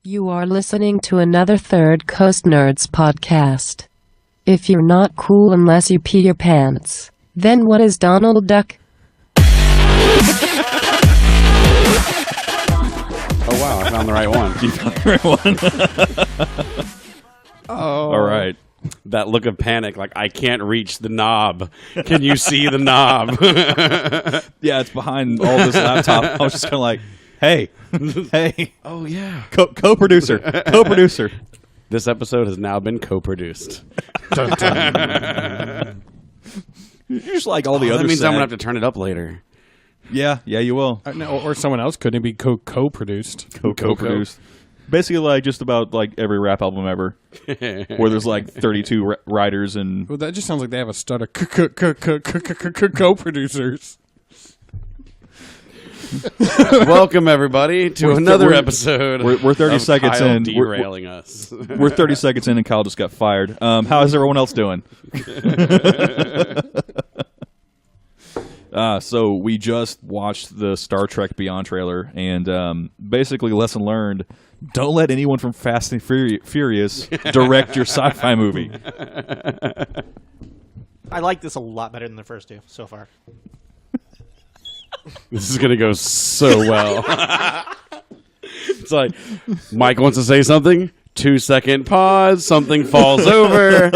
You are listening to another Third Coast Nerds podcast. If you're not cool unless you pee your pants, then what is Donald Duck? Oh wow, I found the right one. You found the right one? Oh. All right. That look of panic, like, I can't reach the knob. Can you see the knob? Yeah, it's behind all this laptop. I was just kind of like, hey. Oh, yeah. Co-producer. This episode has now been co-produced. You're just like all the other That means sad- I'm going to have to turn it up later. Yeah, you will. No, or someone else couldn't be co-produced. Co-produced. Basically, like, just about, like, every rap album ever. Where there's, like, 32 writers and... Well, that just sounds like they have a stud of co-producers. Welcome, everybody, to another episode. We're 30 of seconds Kyle in. derailing us. We're 30 seconds in and Kyle just got fired. How is everyone else doing? So we just watched the Star Trek Beyond trailer, and basically, lesson learned: don't let anyone from Fast and Furious direct your sci-fi movie. I like this a lot better than the first two so far. This is going to go so well. It's like, Mike wants to say something. 2-second pause. Something falls over.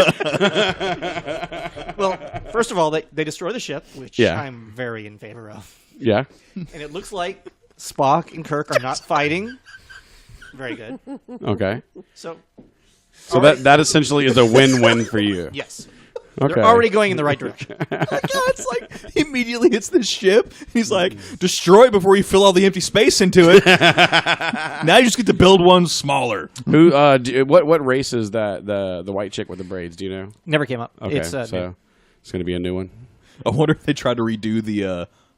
Well, first of all, they destroy the ship, which Yeah. I'm very in favor of. Yeah. And it looks like Spock and Kirk are not fighting. Very good. Okay. So So that essentially is a win-win for you. yes. Okay. They're already going in the right direction. It's like he immediately hits the ship. He's like, destroy it before you fill all the empty space into it. Now you just get to build one smaller. Who? What race is that? The white chick with the braids? Do you know? Never came up. Okay, It's so it's going to be a new one. I wonder if they tried to redo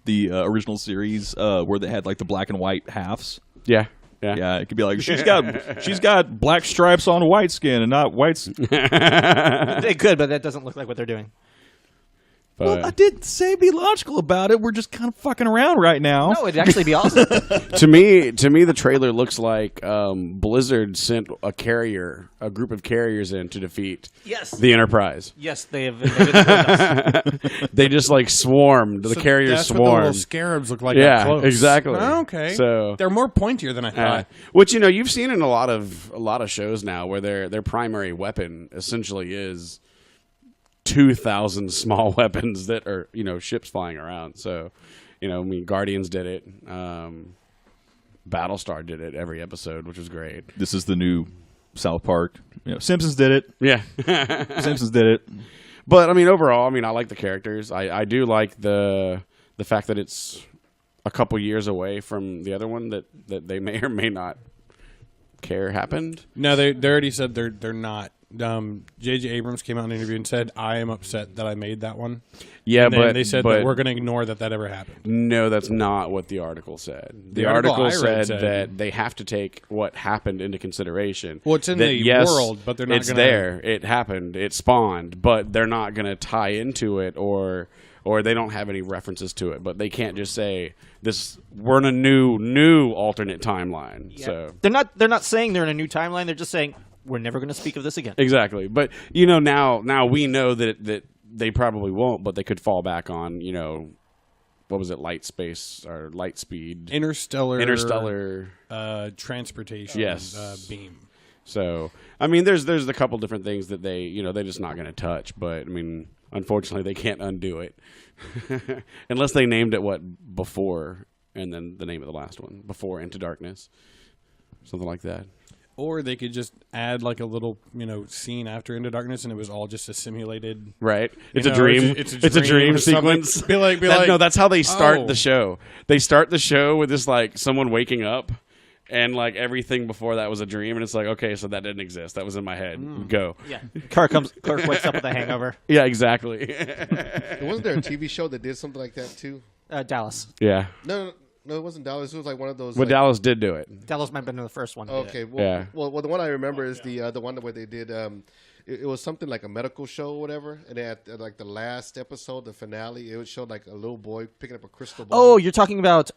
the original series where they had like the black and white halves. Yeah. Yeah, it could be like she's got black stripes on white skin and not white. They could, but that doesn't look like what they're doing. But, Well, I didn't say be logical about it. We're just kind of fucking around right now. No, it'd actually be awesome. to me, the trailer looks like Blizzard sent a group of carriers in to defeat Yes. the Enterprise. Yes, they have invaded the us. They just like swarmed. The carriers That's what the swarmed. little scarabs look like. Yeah, up close. exactly. Oh, okay. So they're more pointier than I thought. which you've seen in a lot of shows now where their primary weapon essentially is 2,000 small weapons that are ships flying around. So Guardians did it, Battlestar did it every episode, which was great. This is the new South Park. Simpsons did it. Yeah. Simpsons did it. But overall, I like the characters. I do like the fact that it's a couple years away from the other one that they may or may not care happened. No, they already said they're not. J.J. Abrams came out in an interview and said, "I am upset that I made that one." Yeah, And then but they said that we're going to ignore that ever happened. No, that's not what the article said. The article article I read said said- that they have to take what happened into consideration. Well, it's in That, the yes, world, but they're not It's gonna- there. It happened. It spawned, but they're not going to tie into it or they don't have any references to it. But they can't just say this. We're in a new alternate timeline. Yeah. So They're not saying they're in a new timeline. They're just saying we're never going to speak of this again. exactly. But now we know that they probably won't. But they could fall back on what was it, light space or light speed, Interstellar transportation. Yes. Beam. So there's a couple different things that they're just not going to touch. But unfortunately, they can't undo it unless they named it before, and then the name of the last one before Into Darkness, something like that. Or they could just add like a little, scene after Into Darkness, and it was all just a simulated. Right? It's You a know, dream. it's It's a dream or something. sequence. Be like, No, that's how they start oh. the show. They start the show with this like someone waking up, and like everything before that was a dream, and it's like, okay, so that didn't exist. That was in my head. Go. Yeah. Kirk wakes up with a hangover. Yeah, exactly. Wasn't there a TV show that did something like that too? Dallas. Yeah. No, it wasn't Dallas. It was like one of those. Well, like, Dallas did do it. Dallas might have been the first one. Okay, well, Yeah. well, the one I remember is the one where they did. It was something like a medical show or whatever, and at like the last episode, the finale, it showed like a little boy picking up a crystal ball. Oh, you're talking about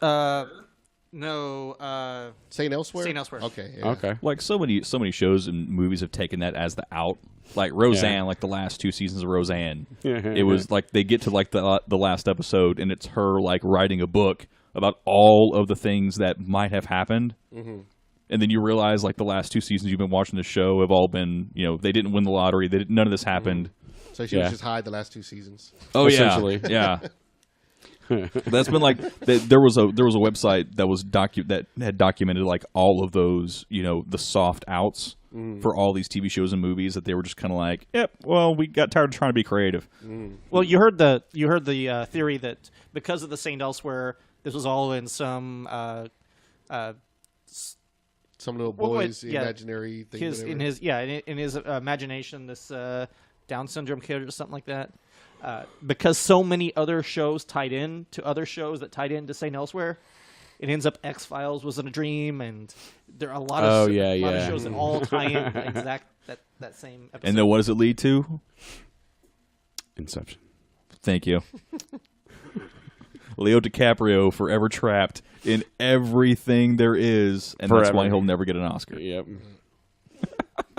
No, St. Elsewhere? St. Elsewhere. Okay. Yeah. Okay. Like so many shows and movies have taken that as the out. Like Roseanne, like the last 2 seasons of Roseanne, it was like they get to like the last episode and it's her like writing a book about all of the things that might have happened. Mm-hmm. And then you realize like the last 2 seasons you've been watching the show have all been, they didn't win the lottery. None of this happened. Mm-hmm. So she was just hide the last 2 seasons. Oh Essentially. yeah. That's been like there was a website that was that had documented like all of those the soft outs for all these TV shows and movies that they were just kind of like, yep, well, we got tired of trying to be creative. Well, you heard the theory that because of the St. Elsewhere, this was all in some Some little boy's imaginary thing. In his imagination, this Down syndrome kid or something like that. Because so many other shows tied in to other shows that tied into St. Elsewhere, it ends up X-Files was in a dream, and there are a lot of shows that all tie in that same episode. And then what does it lead to? Inception. Thank you. Leo DiCaprio forever trapped in everything there is, and that's why he'll never get an Oscar. Yep.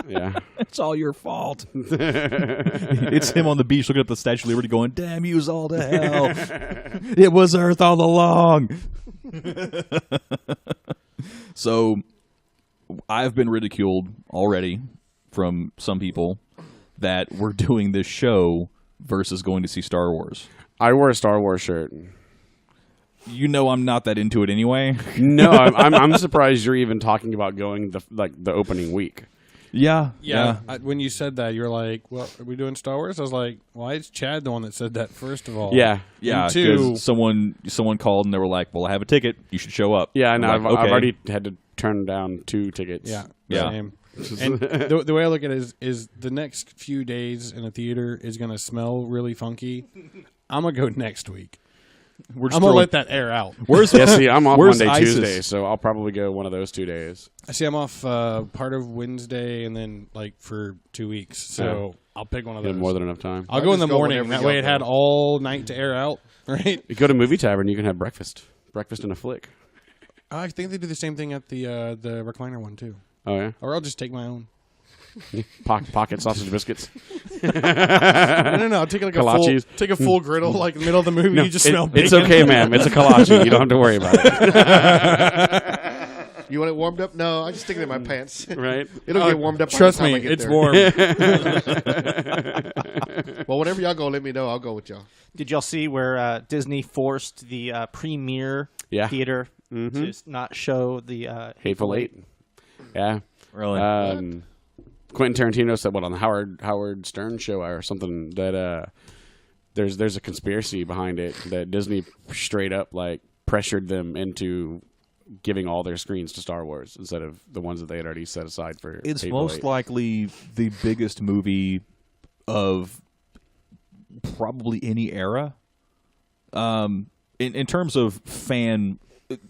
Yeah. It's all your fault. It's him on the beach looking at the Statue of Liberty going, damn yous all to hell. It was Earth all along. So I've been ridiculed already from some people that we're doing this show versus going to see Star Wars. I wore a Star Wars shirt. I'm not that into it anyway. No, I'm surprised you're even talking about going the opening week. Yeah. When you said that, you're like, "Well, are we doing Star Wars?" I was like, "Why is Chad the one that said that first of all?" Yeah. Yeah, And two, because someone called and they were like, "Well, I have a ticket. You should show up." Yeah, no, I'm like, I've already had to turn down 2 tickets. yeah, Yeah. same. And the way I look at it is the next few days in a theater is going to smell really funky. I'm going to go next week. I'm going to let that air out. See, I'm off Where's Monday, ISIS? Tuesday, so I'll probably go one of those 2 days. I see I'm off part of Wednesday and then for 2 weeks. So I'll pick one of You those. have more than enough time. I'll go in the just go morning. whenever That y'all way it go. had all night to air out, right? You go to Movie Tavern, you can have breakfast. Breakfast and a flick. I think they do the same thing at the recliner one, too. Oh, yeah? Or I'll just take my own. Pocket sausage biscuits. No. I'll take Kolaches. a full griddle like in the middle of the movie. You just smell bacon. It's okay, ma'am. It's a kolache. You don't have to worry about it. You want it warmed up? No, I just stick it in my pants. Right? It'll get warmed up. by Trust the time me, I get it's there. warm. Well, whenever y'all go, let me know. I'll go with y'all. Did y'all see where Disney forced the premiere theater to not show the Hateful Eight. Yeah. Really? Quentin Tarantino said, on the Howard Stern show or something, that there's a conspiracy behind it, that Disney straight up pressured them into giving all their screens to Star Wars instead of the ones that they had already set aside for It's Hateful most Eight. likely the biggest movie of probably any era. In terms of fan,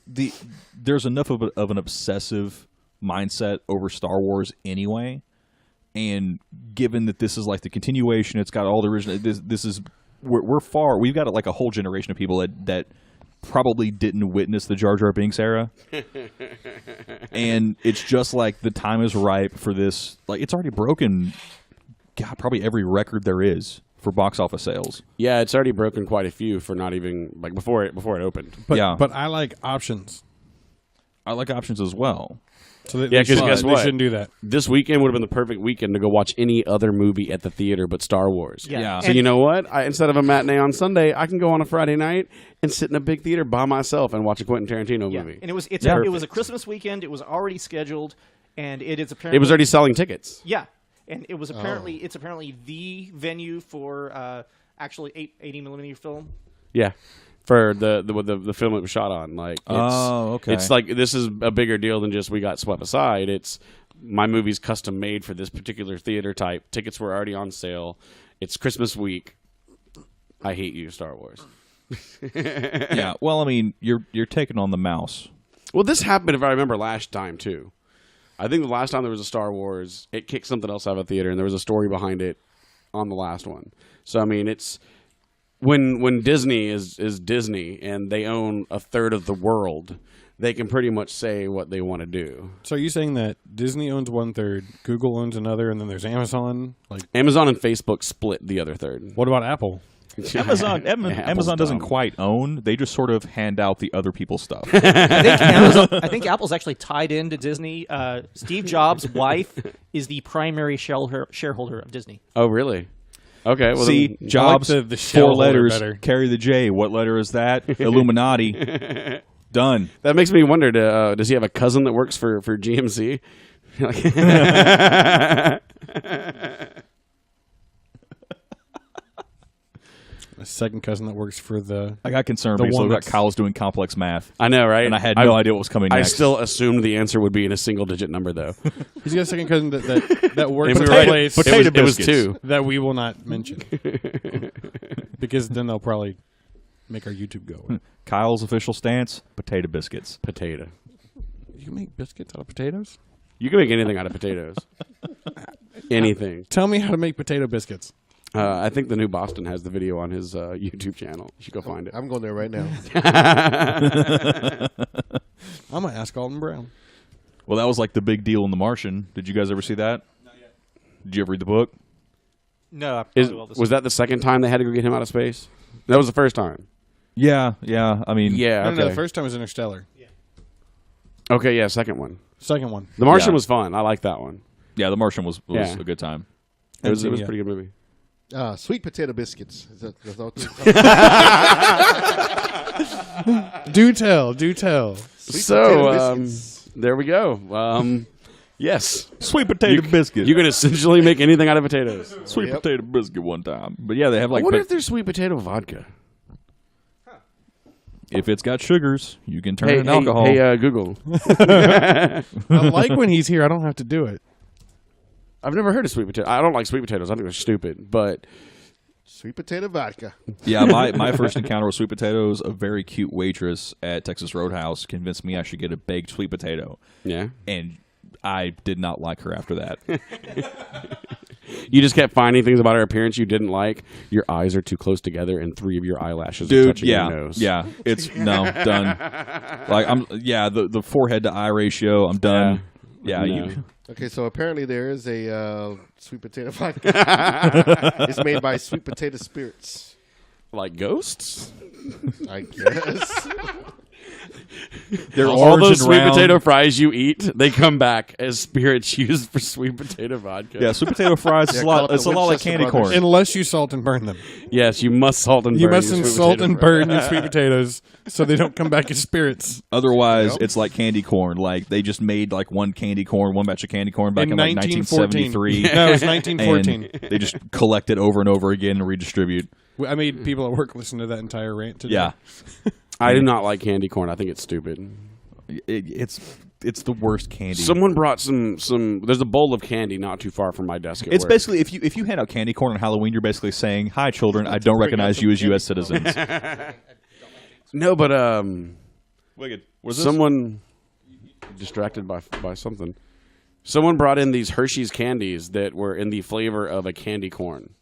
there's enough of an obsessive mindset over Star Wars anyway. And given that this is like the continuation, it's got all the original. This is we've got a whole generation of people that probably didn't witness the Jar Jar Binks era, and it's just like the time is ripe for this. Like it's already broken, probably every record there is for box office sales. Yeah, it's already broken quite a few for not even before it opened. But I like options. I like options as well. So Yeah, 'cause guess they what? shouldn't do that. This weekend would have been the perfect weekend to go watch any other movie at the theater but Star Wars. Yeah. So you know what? Instead of a matinee on Sunday, I can go on a Friday night and sit in a big theater by myself and watch a Quentin Tarantino movie. And it was a Christmas weekend. It was already scheduled, and it is apparently It was already selling tickets. Yeah, and it was apparently it's apparently the venue for actually 80 millimeter film. Yeah. For the film it was shot on. Okay. It's like this is a bigger deal than just we got swept aside. It's my movie's custom made for this particular theater type. Tickets were already on sale. It's Christmas week. I hate you, Star Wars. Yeah. Well, I mean, you're taking on the mouse. Well, this happened, if I remember, last time, too. I think the last time there was a Star Wars, it kicked something else out of a theater, and there was a story behind it on the last one. So, I mean, when Disney is Disney and they own a third of the world, they can pretty much say what they want to do. So are you saying that Disney owns 1/3, Google owns another, and then there's Amazon? Like Amazon and Facebook split the other third. what about Apple? Amazon doesn't quite own. They just sort of hand out the other people's stuff. I think Apple's actually tied into Disney. Steve Jobs' wife is the primary shareholder of Disney. Oh, really? Okay. Well, See, then, Jobs, the 4 shareholder letters, better. carry the J. What letter is that? Illuminati. Done. that makes me wonder. Does he have a cousin that works for GMC? A second cousin that works for the. I got concerned The because one I got that's- Kyle's doing complex math. I know, right? And I had no idea what was coming I next. still assumed the answer would be in a single-digit number, though. He's got a second cousin that works If for we a were right, place Potato it was biscuits. 2. that we will not mention because then they'll probably make our YouTube go. Kyle's official stance: potato biscuits. Potato. You make biscuits out of potatoes? You can make anything out of potatoes. Anything. Tell me how to make potato biscuits. I think the new Boston has the video on his YouTube channel. You should go find it. I'm going there right now. I'm gonna ask Alton Brown. Well, that was like the big deal in The Martian. Did you guys ever see that? Not yet. Did you ever read the book? No, I probably will this Was that the second time they had to go get him out of space? That was the first time. Yeah. I mean, Yeah. No, Okay. no, the first time was Interstellar. Okay. Yeah. Second one. Second one. The Martian Yeah. was fun. I like that one. Yeah, The Martian was Yeah. a good time. It was a Yeah. pretty good movie. Sweet potato biscuits. Is that what Do tell. potato So biscuits. there we go. Yes, Sweet potato biscuit. you can essentially make anything out of potatoes. Sweet Yep. potato biscuit one time. But yeah, they have I like. wonder if there's sweet potato vodka. If it's got sugars, you can turn it into alcohol. Hey, Google. I like when he's here. I don't have to do it. I've never heard of sweet potato. I don't like sweet potatoes. I think they're stupid. But Sweet potato vodka. Yeah, my first encounter with sweet potatoes, a very cute waitress at Texas Roadhouse convinced me I should get a baked sweet potato. yeah, And I did not like her after that. you just kept finding things about her appearance you didn't like. Your eyes are too close together, and 3 of your eyelashes are Dude, touching yeah. your nose. Yeah. It's no, done. Like the forehead to eye ratio, I'm done. Yeah, No. you Okay, so apparently there is a sweet potato vodka. It's made by Sweet Potato Spirits, Like ghosts. I guess. they're All orange those and sweet round. potato fries you eat, they come back as spirits used for sweet potato vodka. Yeah, sweet potato fries. Yeah, It's call it it's the a lot like Winchester candy Brothers. corn. Unless you salt and burn them. Yes, you must salt and burn. You must your sweet salt potato and burn your sweet potatoes so they don't come back as spirits. Otherwise, Yep. it's like candy corn. Like they just made like one batch of candy corn back in like 1914. 1973. No, it was 1914. And they just collect it over and over again and redistribute. I made people at work listen to that entire rant today. Yeah, I do not like candy corn. I think it's stupid. it's the worst candy. Someone brought some. There's a bowl of candy not too far from my desk. At It's work. basically if you hand out candy corn on Halloween, you're basically saying, "Hi, children, I don't recognize you as U.S. citizens." No, but Wicked. someone distracted by something. Someone brought in these Hershey's candies that were in the flavor of a candy corn.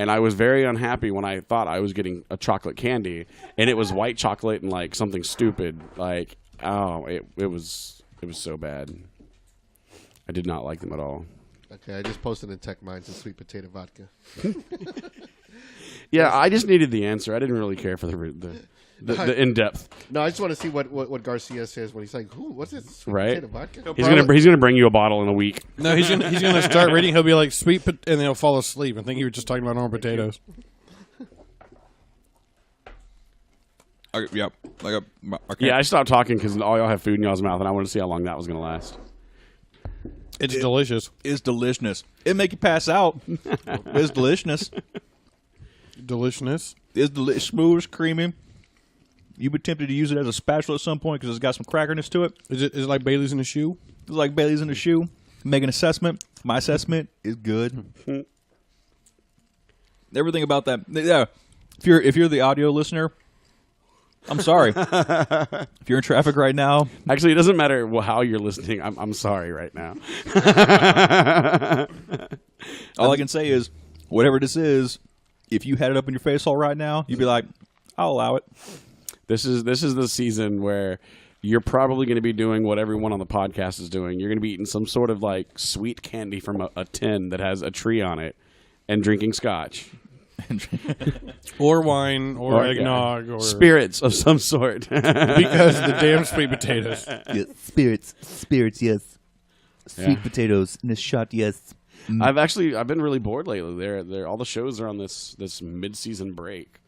And I was very unhappy when I thought I was getting a chocolate candy, and it was white chocolate and like something stupid. Like, it was so bad. I did not like them at all. Okay, I just posted in Tech Minds a sweet potato vodka. Yeah, I just needed the answer. I didn't really care for the in depth. No, I just want to see what Garcia says when he's like, "Who? What's this? Sweet Right. potato vodka?" He's gonna bring you a bottle in a week. No, he's gonna start reading. He'll be like and then he'll fall asleep and think you were just talking about normal potatoes. Yeah, Yeah, I stopped talking because all y'all have food in y'all's mouth, and I wanted to see how long that was gonna last. It's delicious. It's delicious. It make you pass out. It's delicious. Deliciousness. It's smooth, creamy. You be tempted to use it as a spatula at some point because it's got some crackerness to it. Is it like Bailey's in a shoe? It's like Bailey's in a shoe. Make an assessment. My assessment is good. Everything about that. Yeah. If you're the audio listener, I'm sorry. If you're in traffic right now, Actually, it doesn't matter how you're listening. I'm sorry right now. all I can say is, whatever this is, if you had it up in your face all right now, you'd be like, I'll allow it. This is the season where you're probably going to be doing what everyone on the podcast is doing. You're going to be eating some sort of like sweet candy from a tin that has a tree on it and drinking scotch. Or wine, or eggnog, or spirits of some sort. Because the damn sweet potatoes. Yes, spirits, yes. Sweet potatoes in a shot, yes. I've been really bored lately. They're all the shows are on this mid-season break.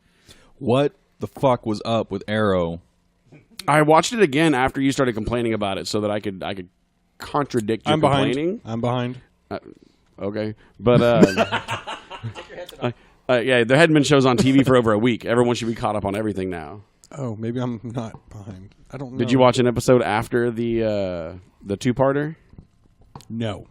What the fuck was up with Arrow? I watched it again after you started complaining about it, so that I could contradict your complaining. I'm behind. Okay, but yeah, there hadn't been shows on TV for over a week. Everyone should be caught up on everything now. Oh, maybe I'm not behind. I don't know. Did you watch an episode after the two-parter? No.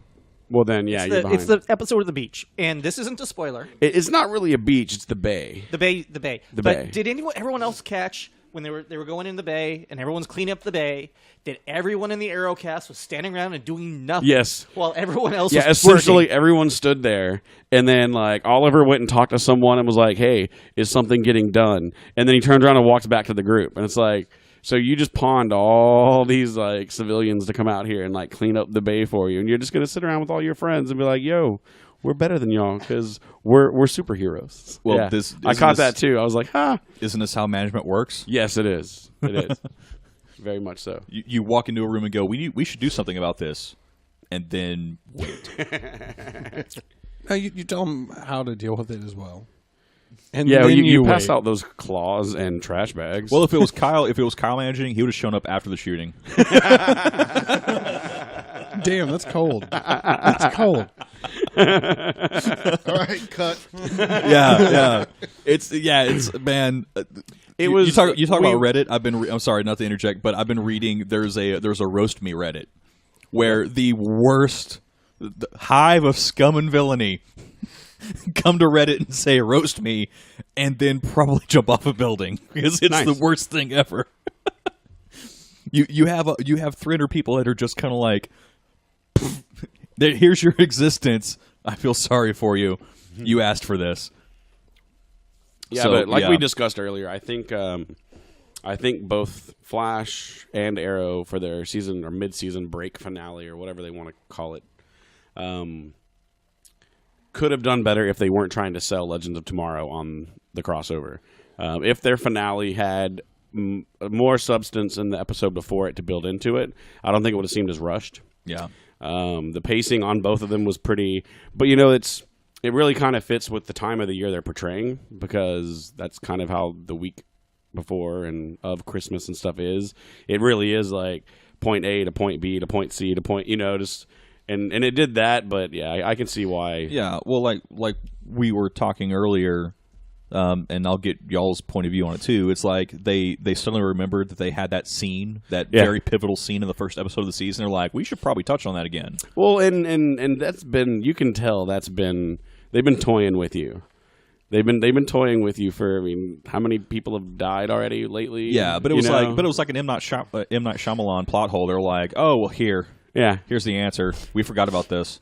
Well, then, yeah, you're behind. It's the episode of the beach, and this isn't a spoiler. It's not really a beach; it's the bay. The bay. The but bay. Did everyone else catch when they were going in the bay, and everyone's cleaning up the bay? That everyone in the Arrow cast was standing around and doing nothing. Yes. While everyone else yeah, was essentially working. everyone stood there, and then like Oliver went and talked to someone and was like, "Hey, is something getting done?" And then he turned around and walked back to the group, and it's like, so you just pawned all these like civilians to come out here and like clean up the bay for you, and you're just gonna sit around with all your friends and be like, "Yo, we're better than y'all because we're superheroes." Well, yeah. this I caught that too. I was like, "Ha!" Isn't this how management works? Yes, it is. It is. Very much so. You walk into a room and go, we should do something about this, and then wait. No, you tell them how to deal with it as well. And Yeah, then you wait. pass out those claws and trash bags. Well, if it was Kyle managing, he would have shown up after the shooting. Damn, that's cold. That's cold. All right, cut. Yeah. It's man. It was. You talk about Reddit. I'm sorry, not to interject, but I've been reading. There's a roast me Reddit where the worst hive of scum and villainy come to Reddit and say roast me, and then probably jump off a building because it's the worst thing ever. You have 300 people that are just kind of like, here's your existence. I feel sorry for you. You asked for this. Yeah, So, but like yeah. we discussed earlier, I think both Flash and Arrow for their season or mid-season break finale or whatever they want to call it, could have done better if they weren't trying to sell Legends of Tomorrow on the crossover. If their finale had more substance in the episode before it to build into it, I don't think it would have seemed as rushed. Yeah. The pacing on both of them was pretty, but it really kind of fits with the time of the year they're portraying, because that's kind of how the week before and of Christmas and stuff is. It really is like point A to point B to point C to point, just, and it did that, but yeah, I can see why. Yeah, well, like we were talking earlier, and I'll get y'all's point of view on it too. It's like they suddenly remembered that they had that scene, that very pivotal scene in the first episode of the season. They're like, we should probably touch on that again. Well, and that's been, you can tell they've been toying with you. They've been toying with you for, how many people have died already lately? Yeah, but it was like an M. Night Shyamalan plot hole. They're like, oh well, here's the answer. We forgot about this.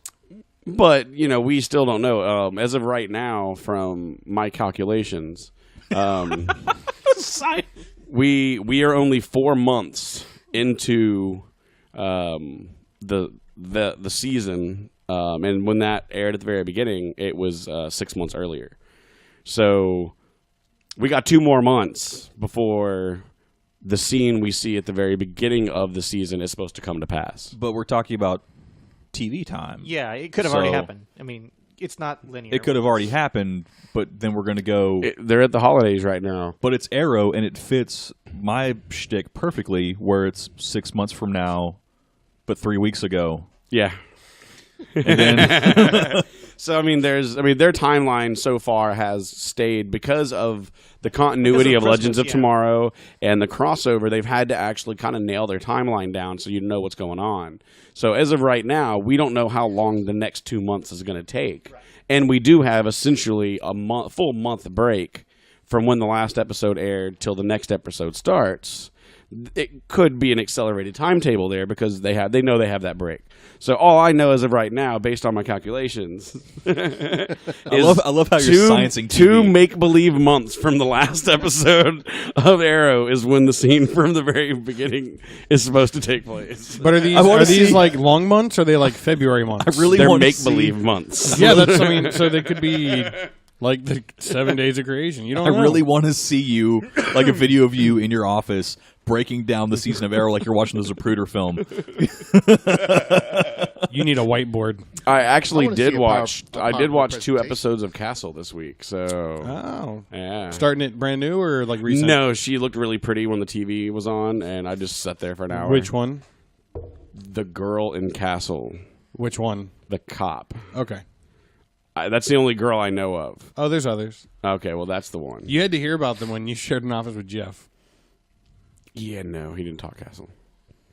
But we still don't know. As of right now, from my calculations, we are only 4 months into the season, and when that aired at the very beginning, it was 6 months earlier. So we got 2 more months before the scene we see at the very beginning of the season is supposed to come to pass. But we're talking about TV time. Yeah, it could have already happened. It's not linear. It could have already happened, but then we're going to go... They're at the holidays right now. But it's Arrow, and it fits my shtick perfectly, where it's 6 months from now, but 3 weeks ago. Yeah. And then... So, their timeline so far has stayed because of the continuity of Legends of Tomorrow and the crossover. They've had to actually kind of nail their timeline down so you know what's going on. So, as of right now, we don't know how long the next 2 months is going to take. Right. And we do have essentially a full month break from when the last episode aired till the next episode starts. it could be an accelerated timetable there because they know they have that break. So all I know as of right now, based on my calculations, I love how you're sciencing TV. 2 make-believe months from the last episode of Arrow is when the scene from the very beginning is supposed to take place. But are these like long months or are they like February months? They're make-believe months. Yeah, so they could be like the 7 days of creation. You don't know. I really want to see you, like a video of you in your office breaking down the season of Arrow like you're watching the Zapruder film. You need a whiteboard. I actually did watch 2 presentation. episodes of Castle this week. So yeah. Starting it brand new or like recent? No, she looked really pretty when the TV was on, and I just sat there for an hour. Which one? The girl in Castle. Which one? The cop. Okay. That's the only girl I know of. Oh, there's others. Okay, well, that's the one. You had to hear about them when you shared an office with Jeff. Yeah, no, he didn't talk Castle.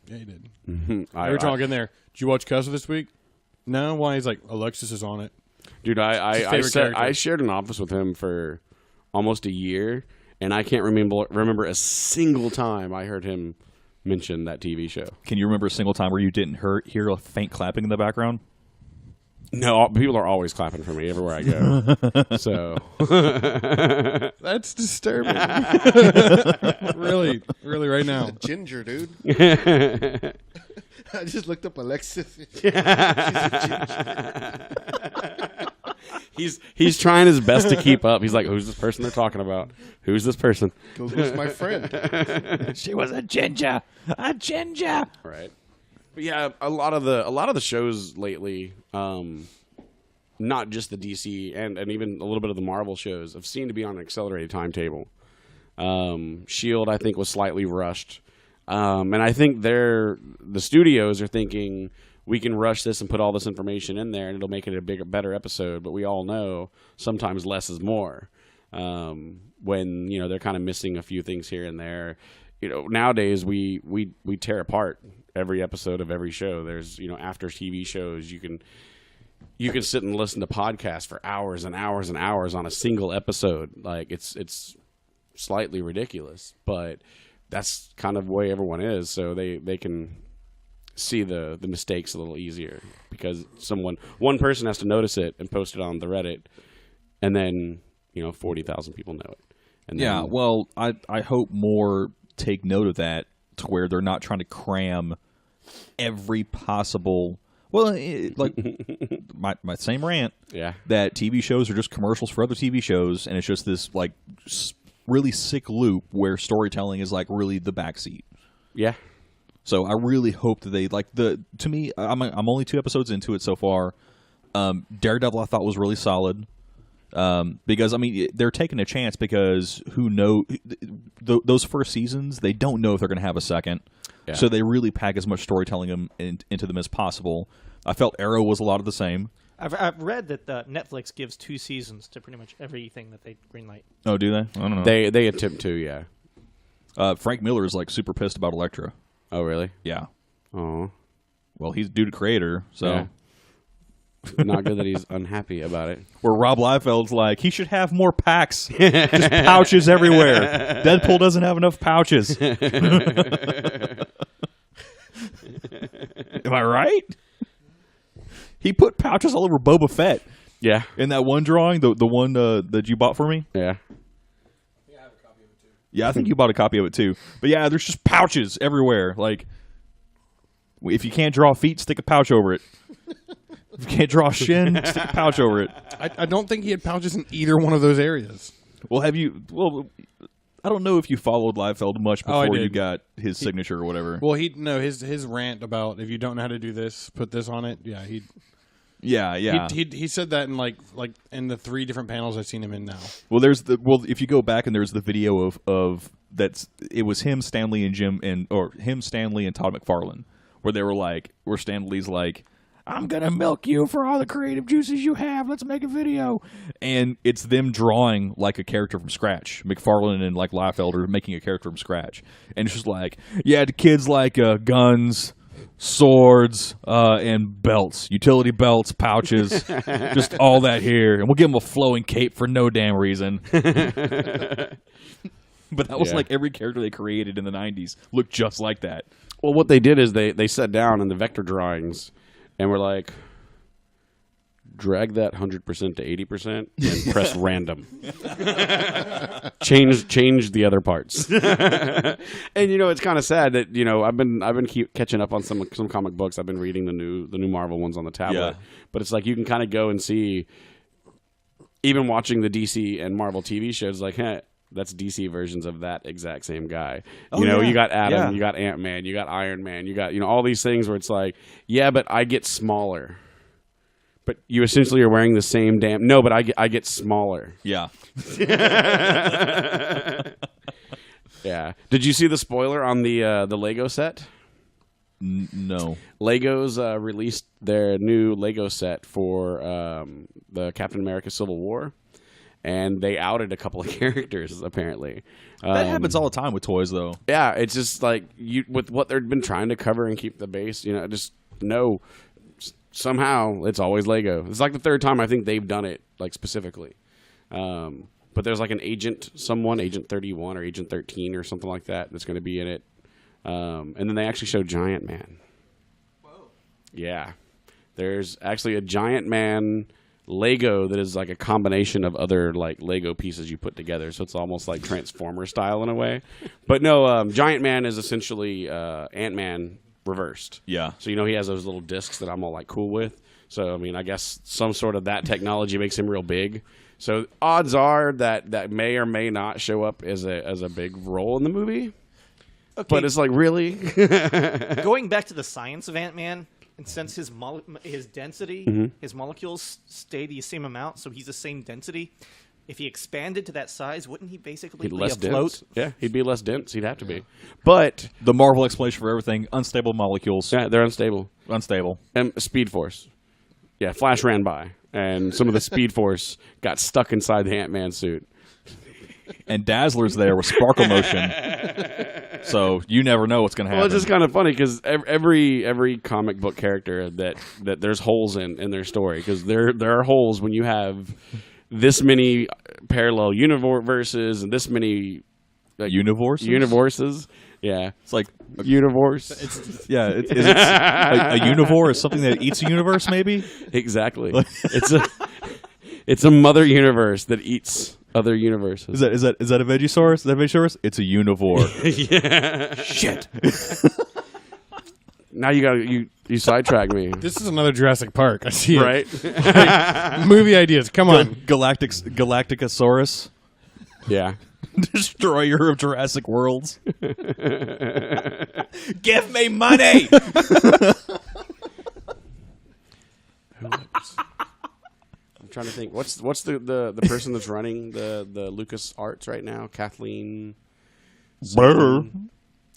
Yeah, he did. Mm-hmm. Every time I get in there, did you watch Castle this week? No? Why? He's like, Alexis is on it. Dude, I shared an office with him for almost a year, and I can't remember a single time I heard him mention that TV show. Can you remember a single time where you didn't hear a faint clapping in the background? No, people are always clapping for me everywhere I go. So that's disturbing. Really, right now. She's a ginger, dude. I just looked up Alexis. She's a ginger. He's trying his best to keep up. He's like, who's this person they're talking about? Who's this person? Who's my friend? She was a ginger. A ginger. Right. But yeah, a lot of the shows lately, not just the DC and even a little bit of the Marvel shows, have seemed to be on an accelerated timetable. S.H.I.E.L.D., I think, was slightly rushed. And I think the studios are thinking we can rush this and put all this information in there and it'll make it a better episode. But we all know sometimes less is more. When, they're kind of missing a few things here and there. Nowadays we tear apart every episode of every show. There's, after TV shows, you can sit and listen to podcasts for hours and hours and hours on a single episode. Like it's slightly ridiculous, but that's kind of the way everyone is. So they can see the mistakes a little easier because one person has to notice it and post it on the Reddit, and then 40,000 people know it. And yeah, then, well, I hope more take note of that to where they're not trying to cram every possible. Well, like my same rant. Yeah. That TV shows are just commercials for other TV shows, and it's just this like really sick loop where storytelling is like really the backseat. Yeah. So I really hope that they like to me. I'm only 2 episodes into it so far. Daredevil I thought was really solid. Because I mean they're taking a chance because who know those first seasons they don't know if they're going to have a second, so they really pack as much storytelling into them as possible. I felt Arrow was a lot of the same. I've read that Netflix gives 2 seasons to pretty much everything that they greenlight. Oh, do they? I don't know. They attempt to, yeah. Frank Miller is like super pissed about Elektra. Oh, really? Yeah. Oh. Well, he's due to creator, so. Yeah. Not good that he's unhappy about it. Where Rob Liefeld's like, he should have more packs. Just pouches everywhere. Deadpool doesn't have enough pouches. Am I right? He put pouches all over Boba Fett. Yeah. In that one drawing, the one that you bought for me. Yeah. Yeah, I have a copy of it too. Yeah, I think you bought a copy of it too. But yeah, there's just pouches everywhere. Like, if you can't draw feet, stick a pouch over it. If you can't draw a shin, stick a pouch over it. I don't think he had pouches in either one of those areas. Well, Well, I don't know if you followed Liefeld much before you got his signature or whatever. Well, his rant about if you don't know how to do this, put this on it. Yeah, Yeah. He said that in like in the 3 different panels I've seen him in now. Well, if you go back and there's the video of it was him, Stanley, and Stanley and Todd McFarlane, where they were like, where Stanley's like, I'm gonna milk you for all the creative juices you have. Let's make a video, and it's them drawing like a character from scratch. McFarlane and like Liefeld are making a character from scratch, and it's just like, yeah, the kids like guns, swords, and belts, utility belts, pouches, just all that here, and we'll give them a flowing cape for no damn reason. But that was Yeah. like every character they created in the 90s looked just like that. Well, what they did is they sat down in the vector drawings and were like, drag that 100% to 80% and press random. Change the other parts. And it's kind of sad that I've been keep catching up on some comic books. I've been reading the new Marvel ones on the tablet. Yeah. But it's like you can kind of go and see, even watching the DC and Marvel TV shows, like, that's DC versions of that exact same guy. You got Adam, you got Ant-Man, you got Iron Man, you got all these things where it's like, yeah, but I get smaller. But you essentially are wearing the same damn. No, but I get smaller. Yeah. Yeah. Did you see the spoiler on the Lego set? No. Legos released their new Lego set for the Captain America Civil War, and they outed a couple of characters apparently. That happens all the time with toys, though. Yeah, it's just like with what they've been trying to cover and keep the base. Somehow it's always Lego. It's like the third time I think they've done it, like specifically. But there's like an Agent 31 or Agent 13 or something like that that's going to be in it. And then they actually show Giant Man. Whoa. Yeah. There's actually a Giant Man Lego that is like a combination of other like Lego pieces you put together. So it's almost like Transformer style in a way. But no, Giant Man is essentially Ant-Man reversed. Yeah. So he has those little discs that I'm all like cool with. So I mean, I guess some sort of that technology makes him real big. So odds are that may or may not show up as a big role in the movie. Okay. But it's like, really? Going back to the science of Ant-Man, and since his density, his molecules stay the same amount, so he's the same density. If he expanded to that size, wouldn't he basically be afloat? Dense. Yeah, he'd be less dense. He'd have to be. But The Marvel explanation for everything: unstable molecules. yeah, they're unstable. Unstable. And Speed Force. Yeah, Flash ran by, and some of the Speed Force got stuck inside the Ant-Man suit. And Dazzler's there with sparkle motion. So you never know what's going to happen. Well, it's just kind of funny because every comic book character that there's holes in their story, because there are holes when you have this many parallel universes and this many universes. Yeah, It's like universe. is it a univore is something that eats a universe, maybe? Exactly. It's a mother universe that eats other universes. Is that a Vegisaurus? Is that a Vegisaurus? It's a univore. Yeah. Shit. Now you sidetrack me. This is another Jurassic Park. I see it. Right? Movie ideas. Come on. Galacticosaurus, Yeah. destroyer of Jurassic Worlds. Give me money. I'm trying to think. What's the person that's running the Lucas Arts right now? Kathleen.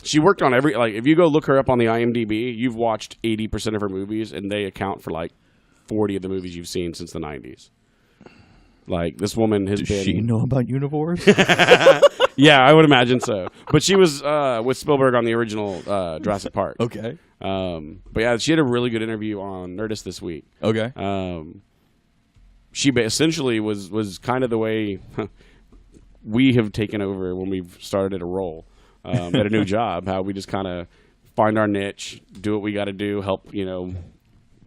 She worked on if you go look her up on the IMDb, you've watched 80% of her movies, and they account for like 40 of the movies you've seen since the 90s. Like, this woman has Does been. she know about univores? Yeah, I would imagine so. But she was with Spielberg on the original Jurassic Park. Okay. But yeah, she had a really good interview on Nerdist this week. Okay. She essentially was kind of the way we have taken over when we've started a role at a new job. How we just kind of find our niche, do what we got to do, help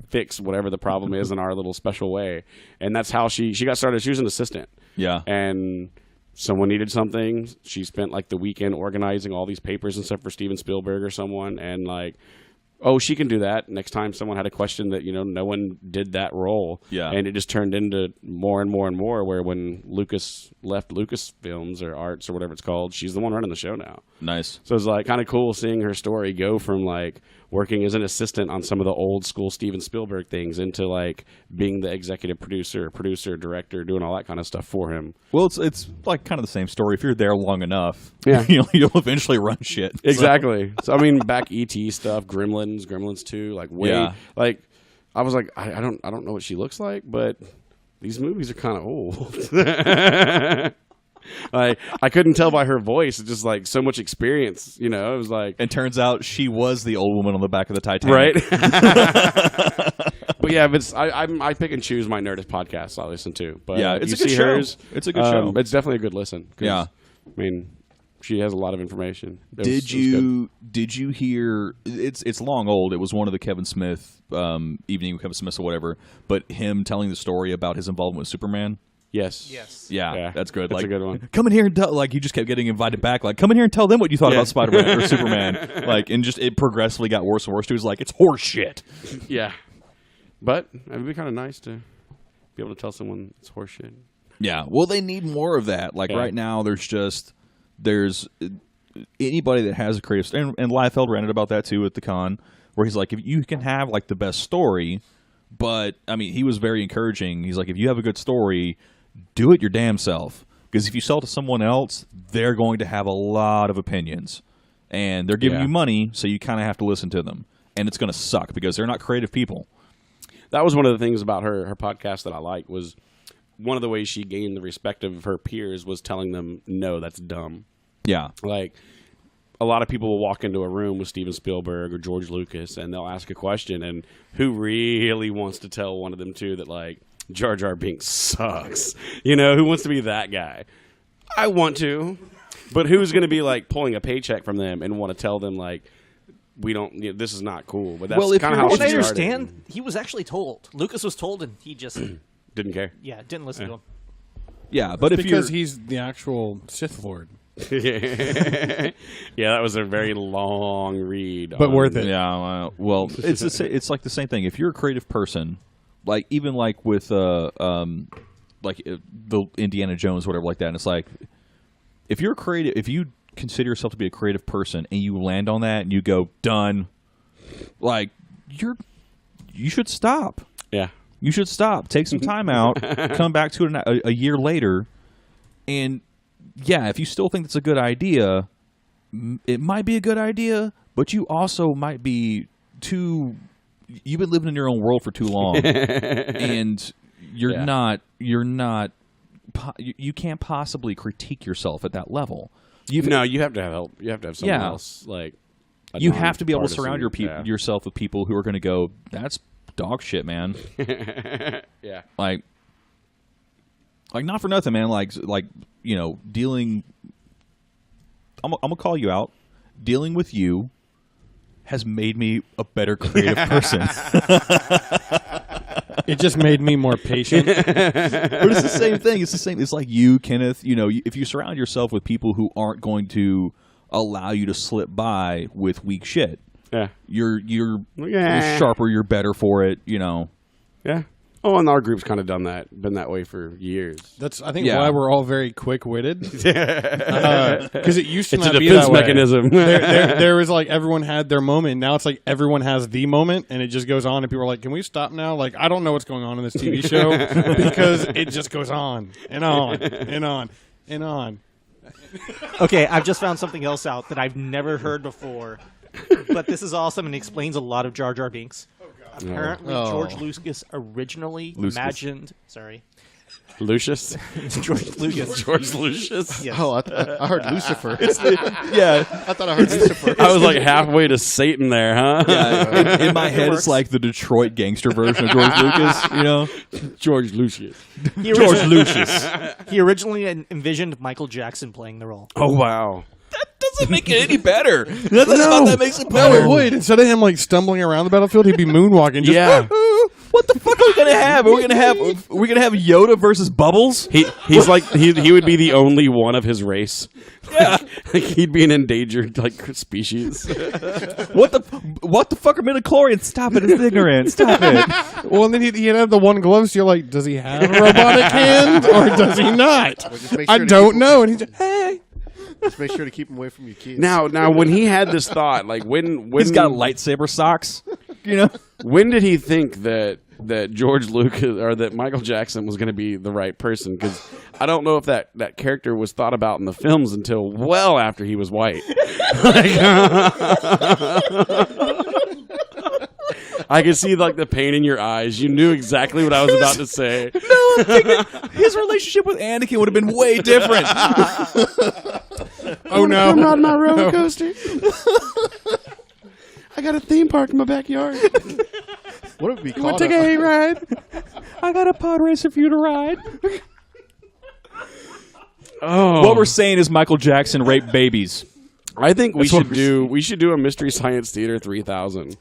fix whatever the problem is in our little special way. And that's how she got started. She was an assistant. Yeah. And someone needed something. She spent like the weekend organizing all these papers and stuff for Steven Spielberg or someone, and like, oh, she can do that. Next time someone had a question that, no one did that role. Yeah. And it just turned into more and more and more, where when Lucas left Lucasfilms or Arts or whatever it's called, she's the one running the show now. Nice. So it's like kind of cool seeing her story go from like working as an assistant on some of the old school Steven Spielberg things into like being the executive producer, director, doing all that kind of stuff for him. Well, it's like kind of the same story. If you're there long enough, Yeah. you'll eventually run shit. Exactly. So I mean, back ET stuff, Gremlins 2, like Yeah. like I was like, I don't know what she looks like, but these movies are kind of old. Like, I couldn't tell by her voice. It's just like so much experience, It was like, And turns out she was the old woman on the back of the Titanic. right. But yeah, but I pick and choose my Nerdist podcasts I listen to. But Yeah, it's you a good see show. hers, It's a good show. It's definitely a good listen. 'Cause, Yeah. I mean, She has a lot of information. Did you hear? It's long old. It was one of the Kevin Smith Evening with Kevin Smith or whatever. But him telling the story about his involvement with Superman. Yes. Yeah, that's good. That's like, a good one. Come in here and tell. Like, he just kept getting invited back. Like, come in here and tell them what you thought about Spider-Man or Superman. Like, and just it progressively got worse and worse. He was like, it's horse shit. Yeah, but it would be kind of nice to be able to tell someone it's horse shit. Yeah. Well, they need more of that. Like right now, there's anybody that has a creative, and Liefeld ranted about that too at the con, where he's like, if you can have like the best story, but I mean, he was very encouraging. He's like, if you have a good story, do it your damn self, because if you sell to someone else, they're going to have a lot of opinions, and they're giving you money, so you kind of have to listen to them, and it's going to suck because they're not creative people. That was one of the things about her podcast that I like, was one of the ways she gained the respect of her peers was telling them, no, that's dumb. Yeah. Like, a lot of people will walk into a room with Steven Spielberg or George Lucas, and they'll ask a question, and who really wants to tell one of them, too, that, like, Jar Jar Binks sucks? You know, who wants to be that guy? I want to. But who's going to be, like, pulling a paycheck from them and want to tell them, like, we don't, this is not cool. But that's kind of how she started. I understand. He was actually told. Lucas was told, and he just... didn't care. Yeah, didn't listen to him. Yeah, but because he's the actual Sith Lord. Yeah, that was a very long read, but worth it. Yeah, well, it's like the same thing. If you're a creative person, like even like with the Indiana Jones, whatever like that, and it's like if you're creative, if you consider yourself to be a creative person and you land on that and you go done, like you should stop. Yeah. You should stop. Take some time out. Come back to it a year later. And, yeah, if you still think it's a good idea, it might be a good idea, but you also might be too... You've been living in your own world for too long. And you can't possibly critique yourself at that level. You have to have help. You have to have someone else. Like, you have to be able to surround yourself with people who are going to go, that's dog shit, man. Yeah. Like not for nothing, man. Like you know, dealing. I'm gonna call you out. Dealing with you has made me a better creative person. It just made me more patient. But it's the same thing. It's the same. It's like you, Kenneth. You know, if you surround yourself with people who aren't going to allow you to slip by with weak shit. Yeah, you're sharper. You're better for it. You know. Yeah. Oh, and our group's kind of been that way for years. That's I think why we're all very quick-witted. Because it used to it's not a be defense that way. mechanism. there was like everyone had their moment. Now it's like everyone has the moment, and it just goes on. And people are like, "Can we stop now?" Like I don't know what's going on in this TV show because it just goes on and on and on and on. Okay, I've just found something else out that I've never heard before. But this is awesome and explains a lot of Jar Jar Binks. Apparently, George Lucas originally imagined... Sorry. Lucius? George Lucas. George Lucius? Yes. Oh, I heard Lucifer. Yeah. I thought I heard Lucifer. I was like halfway to Satan there, huh? Yeah. In my head, it's like the Detroit gangster version of George Lucas, you know? George Lucius. George Lucius. He originally envisioned Michael Jackson playing the role. Oh, wow. That doesn't make it any better. Nothing about that makes it better. No, it would. Instead of him like stumbling around the battlefield, he'd be moonwalking. Just, Yeah. What the fuck are we gonna have? Are we gonna have Yoda versus Bubbles? He's like he would be the only one of his race. Yeah, like he'd be an endangered like species. What the fuck are midichlorians? Stop it! It's ignorant. Stop it. well, and then he'd have the one glove. So you're like, does he have a robotic hand or does he not? Well, just make I sure to don't keep know. And he's just, hey. Just make sure to keep him away from your kids. Now, when he had this thought, like when He's got lightsaber socks. You know, when did he think that George Lucas or that Michael Jackson was going to be the right person? Because I don't know if that character was thought about in the films until well after he was white. I could see like the pain in your eyes. You knew exactly what I was about to say. No, I'm thinking his relationship with Anakin would have been way different. Oh no! I'm riding my roller coaster. I got a theme park in my backyard. What would it be You want called? to take a ride? I got a pod racer for you to ride. Oh, What we're saying is Michael Jackson raped babies. I think we should do a Mystery Science Theater 3000,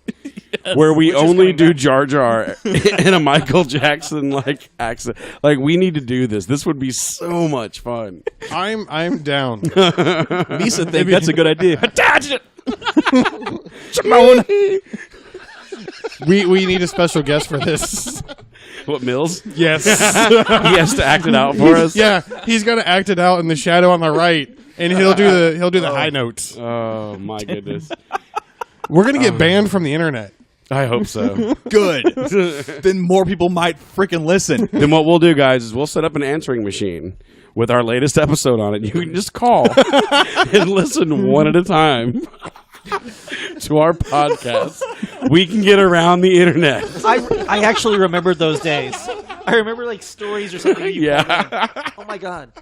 where we only do Jar Jar in a Michael Jackson like accent. Like we need to do this. This would be so much fun. I'm down. Misa think that's a good idea. Attach it. We need a special guest for this. What, Mills? Yes. He has to act it out for us. Yeah, he's gonna act it out in the shadow on the right, and he'll do the high notes. Oh my goodness. We're gonna get banned from the internet. I hope so. Good. Then more people might freaking listen. Then what we'll do, guys, is we'll set up an answering machine with our latest episode on it. You can just call and listen one at a time to our podcast. We can get around the internet. I actually remembered those days. I remember like stories or something. Yeah. Oh my god.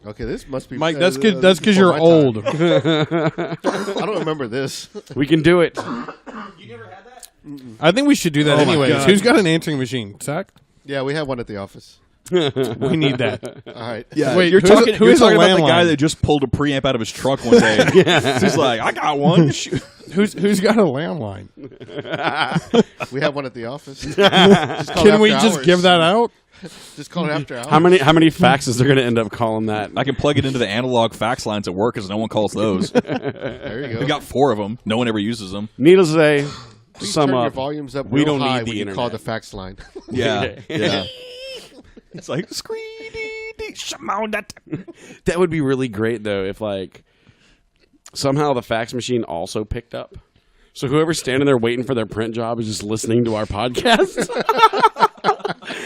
Okay, this must be Mike, that's good. That's because you're old. I don't remember this. We can do it. You never had that? I think we should do that Oh my anyways. God. Who's got an answering machine? Zach? Yeah, we have one at the office. We need that. All right. Yeah, Wait, you're who's talking, a- who you're is a talking about the guy landline? that just pulled a preamp out of his truck one day. He's like, I got one. Shoot. Who's got a landline? We have one at the office. Can we just give that out? Just call it after hours. How many faxes are going to end up calling that? I can plug it into the analog fax lines at work because no one calls those. There you go. We got 4 of them. No one ever uses them. Needless to say, to Please sum turn your up, volumes up we real don't high need the when you internet. call the fax line. Yeah, yeah. It's like that would be really great though if like somehow the fax machine also picked up. So whoever's standing there waiting for their print job is just listening to our podcast.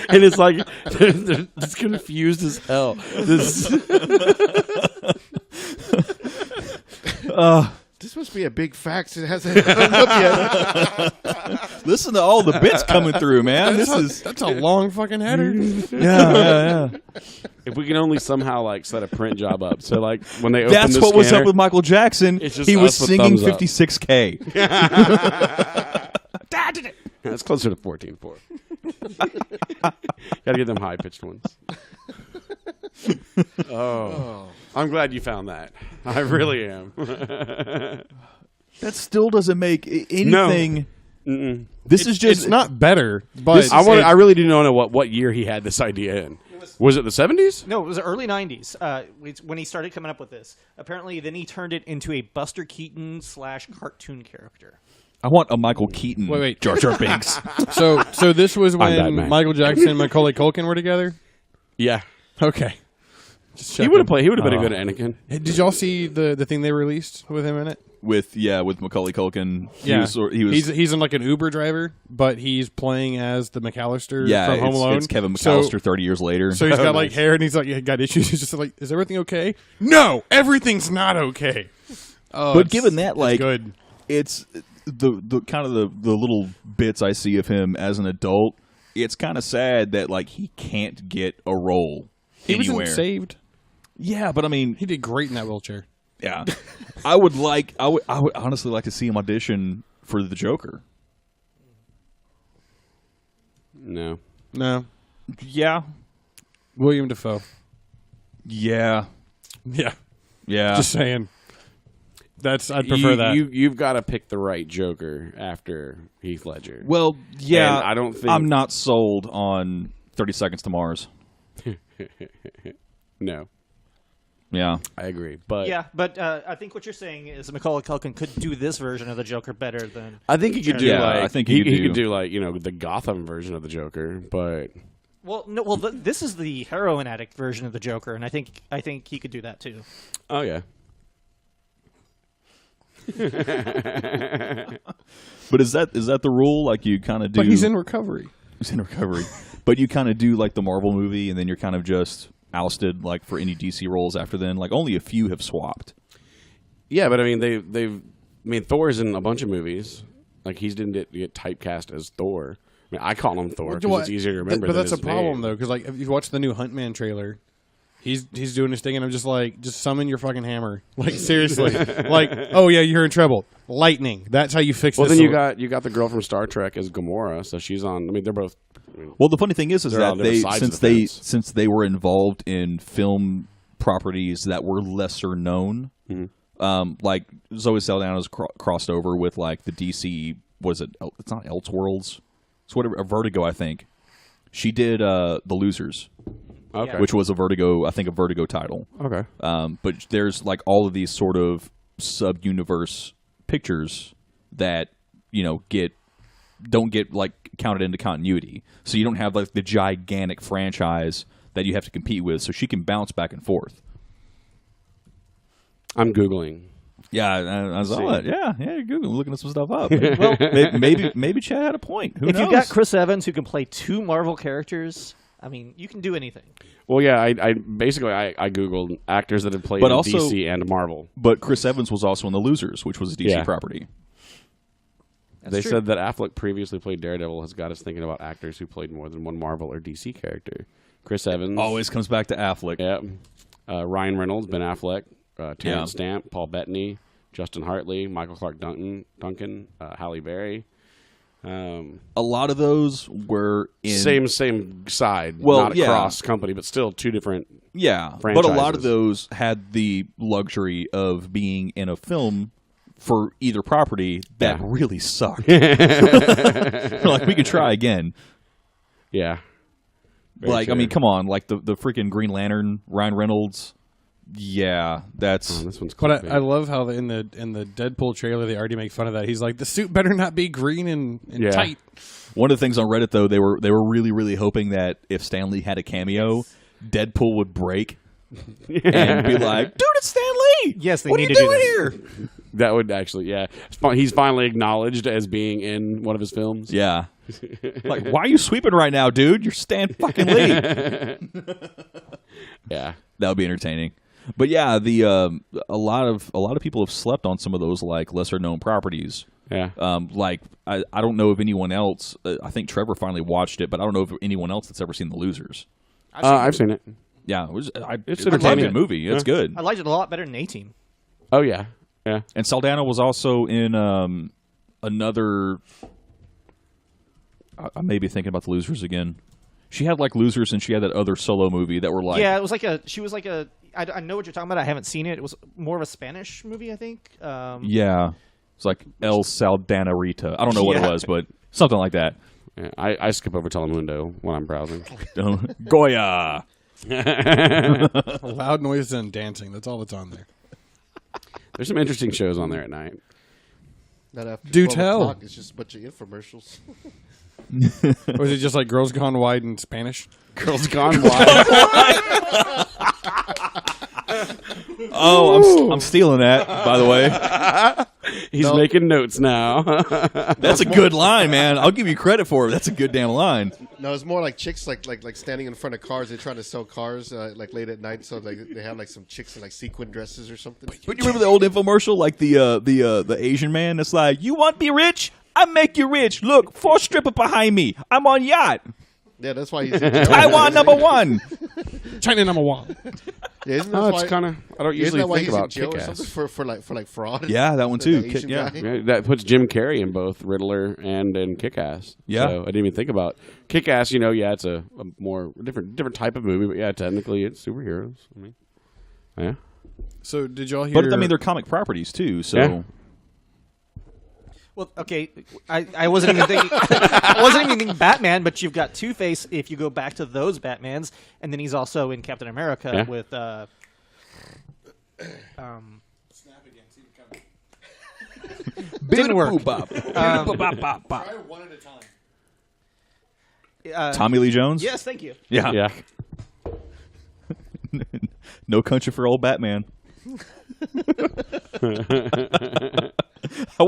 And it's like they're just confused as hell. This This must be a big fax. It hasn't hung up yet. Listen to all the bits coming through, man. That's a long fucking header. Yeah. if we can only somehow like set a print job up, so like when they open That's the what was scanner, up with Michael Jackson. It's just He was us with singing thumbs up. 56K. That's closer to 14.4. Gotta get them high pitched ones. Oh, I'm glad you found that. I really am. That still doesn't make anything. Mm-mm. This is just It's not better, but I really do not know what year he had this idea in. Was it the 70s? No, it was the early 90s when he started coming up with this. Apparently, then he turned it into a Buster Keaton / cartoon character. I want a Michael Keaton. Wait. Jar Jar Binks. so this was when Batman. Michael Jackson and Macaulay Culkin were together. Yeah. Okay. He would have played. He would have been a good Anakin. Hey, did y'all see the thing they released with him in it? with Macaulay Culkin. He was He's in like an Uber driver, but he's playing as the McAllister from Home it's, Alone. it's Kevin McAllister 30 years later. So he's got like hair, and he's like got issues. He's just like, is everything okay? No, everything's not okay. Oh, but given that, like, good. it's the kind of the little bits I see of him as an adult. It's kind of sad that like he can't get a role anywhere. Was in Saved. Yeah, but I mean, He did great in that wheelchair. yeah, I would honestly like to see him audition for the Joker. No. Yeah, William Dafoe. yeah, Yeah, yeah. just saying. I'd prefer that. You've got to pick the right Joker after Heath Ledger. Well, yeah. And I don't think I'm not sold on 30 Seconds to Mars. No, Yeah. I agree. But Yeah, but I think what you're saying is Macaulay Culkin could do this version of the Joker better than. I think he could do Yeah, like I think he could do- like the Gotham version of the Joker. But Well, no. Well, this is the heroin addict version of the Joker, and I think he could do that too. oh yeah. But is that the rule? Like you kind of do. but he's in recovery. He's in recovery. But you kind of do like the Marvel movie, and then you're kind of just ousted like for any DC roles after then. Like only a few have swapped. Yeah, but I mean Thor's in a bunch of movies. Like he didn't get typecast as Thor. I mean, I call him Thor because it's easier to remember. But than that's a his problem name. though, because like if you watch the new Huntman trailer, he's doing his thing, and I'm just like, just summon your fucking hammer. Like, seriously. Like, oh, yeah, you're in trouble. Lightning. That's how you fix Well, this. then you got the girl from Star Trek as Gamora, so she's on. I mean, they're both. Well, the funny thing is They're on that different sides of the fence. since they were involved in film properties that were lesser known, like Zoe Saldana's crossed over with like the DC. Was it? It's not Elseworlds. It's whatever. Vertigo, I think. She did The Losers, Okay. which was a Vertigo title. Okay. But there's like all of these sort of sub-universe pictures that don't get like counted into continuity. So you don't have like the gigantic franchise that you have to compete with. So she can bounce back and forth. I'm Googling. Yeah, I saw it. Yeah, you're Googling, looking at some stuff up. Well, maybe Chad had a point. Who if knows? you've got Chris Evans who can play 2 Marvel characters, I mean, you can do anything. Well, yeah, I basically Googled actors that have played But in also- DC and Marvel. But Chris Evans was also in The Losers, which was a DC Yeah. property. They true. said that Affleck previously played Daredevil has got us thinking about actors who played more than one Marvel or DC character. Chris Evans. Always comes back to Affleck. Yeah. Ryan Reynolds, Ben Affleck, Terrence Stamp, Paul Bettany, Justin Hartley, Michael Clark Duncan, Halle Berry. A lot of those were in Same side, Well, not across company, but still two different. Yeah, but a franchises. lot of those had the luxury of being in a film for either property that really sucked. Like, we could try again. Yeah. Very Like, true. I mean, come on. Like, the freaking Green Lantern, Ryan Reynolds. Yeah, that's... this one's But clickbait. I love how in the Deadpool trailer they already make fun of that. He's like, the suit better not be green and tight. One of the things on Reddit, though, they were really, really hoping that if Stan Lee had a cameo, Deadpool would break and be like, dude, it's Stan Lee! Yes, they what need are you to do doing that. here? That would actually, yeah. He's finally acknowledged as being in one of his films. Yeah. Like, why are you sweeping right now, dude? You're Stan fucking Lee. Yeah. That would be entertaining. But yeah, a lot of people have slept on some of those like lesser known properties. Yeah. Like I don't know if anyone else. I think Trevor finally watched it, but I don't know if anyone else that's ever seen The Losers. I've seen it. Yeah, it's It's a entertaining. good movie. It's good. I liked it a lot better than A-Team. Oh, yeah. Yeah. And Saldana was also in another. I may be thinking about The Losers again. She had like Losers, and she had that other solo movie that were like. Yeah, it was like she was like a. I know what you're talking about. I haven't seen it. It was more of a Spanish movie, I think. Yeah, it's like El Saldana Rita. I don't know what it was, but something like that. Yeah, I skip over Telemundo when I'm browsing. Goya. Loud noises and dancing. That's all that's on there. There's some interesting shows on there at night. Not after Do 12 tell. o'clock, it's just a bunch of infomercials. Or is it just like Girls Gone Wide in Spanish? Girls Gone Wild. Oh, I'm stealing that. By the way, He's making notes now. that's a good line, man. I'll give you credit for it. That's a good damn line. No, it's more like chicks like standing in front of cars. They're trying to sell cars like late at night, so like they have like some chicks in like sequin dresses or something. But you remember the old infomercial, like the Asian man that's like, "You want to be rich? I make you rich. Look, 4 stripper behind me. I'm on yacht. Yeah, that's why he's in Taiwan #1. China number 1. Yeah, isn't that Oh, why, it's kind of. I don't isn't usually that why think he's in about jail or Kick-Ass. something for fraud? Yeah, that one too. The Asian Yeah. guy? Yeah, that puts Jim Carrey in both Riddler and in Kick-Ass. Yeah. So I didn't even think about Kick-Ass. You know, yeah, it's a more different type of movie, but yeah, technically it's superheroes. I mean, yeah. So did y'all hear? But I mean, they're comic properties too. So Yeah. Well, okay, I wasn't even thinking. I wasn't even thinking Batman, but you've got Two-Face. If you go back to those Batmans, and then he's also in Captain America with. Didn't work. Try one at a time. Tommy Lee Jones. Yes, thank you. Yeah. Yeah. No Country for Old Batman. I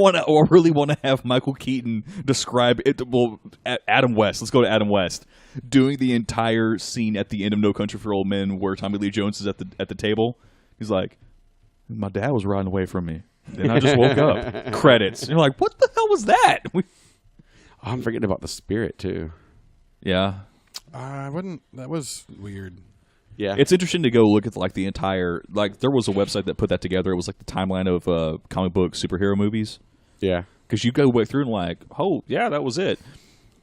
really want to have Michael Keaton describe it. Well, Adam West. Let's go to Adam West doing the entire scene at the end of No Country for Old Men, where Tommy Lee Jones is at the table. He's like, "My dad was riding away from me, and I just woke up." Credits. And you're like, "What the hell was that?" I'm forgetting about the Spirit too. Yeah. I wouldn't. That was weird. Yeah. It's interesting to go look at like the entire like there was a website that put that together. It was like the timeline of comic book superhero movies. Yeah. Because you go back through and like, oh yeah, that was it.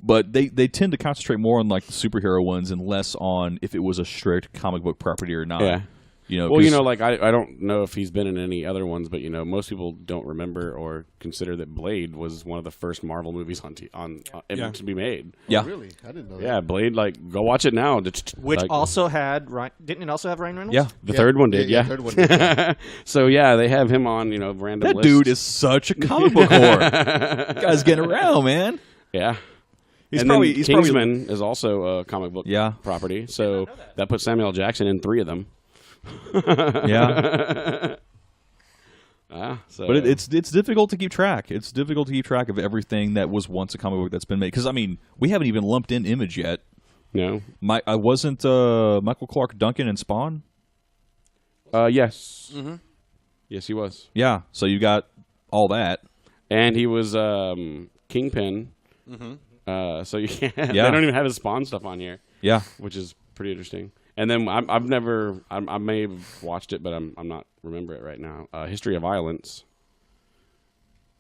But they tend to concentrate more on like the superhero ones and less on if it was a strict comic book property or not. Yeah. You know, Well, like I don't know if he's been in any other ones, but most people don't remember or consider that Blade was one of the first Marvel movies to be made. Yeah. Oh, really? I didn't know that. Yeah, Blade. Like, go watch it now. Which like, also had didn't it also have Ryan Reynolds? yeah. the third one did. Yeah. Third one did, yeah. So yeah, they have him on random. That lists. dude is such a comic book whore. Guy's getting around, man. Yeah. He's and probably then he's Kingsman is also a comic book Yeah. property. So that puts Samuel L. Jackson in 3 of them. Yeah. So. But it's difficult to keep track. It's difficult to keep track of everything that was once a comic book that's been made. Because I mean, we haven't even lumped in Image yet. No. I wasn't Michael Clark Duncan in Spawn. Yes. Mm-hmm. Yes, he was. Yeah. So you got all that. And he was Kingpin. Mm-hmm. So you can't. Yeah. They don't even have his Spawn stuff on here, Yeah. which is pretty interesting. And then I've never. I may have watched it, but I'm not remember it right now. History of Violence.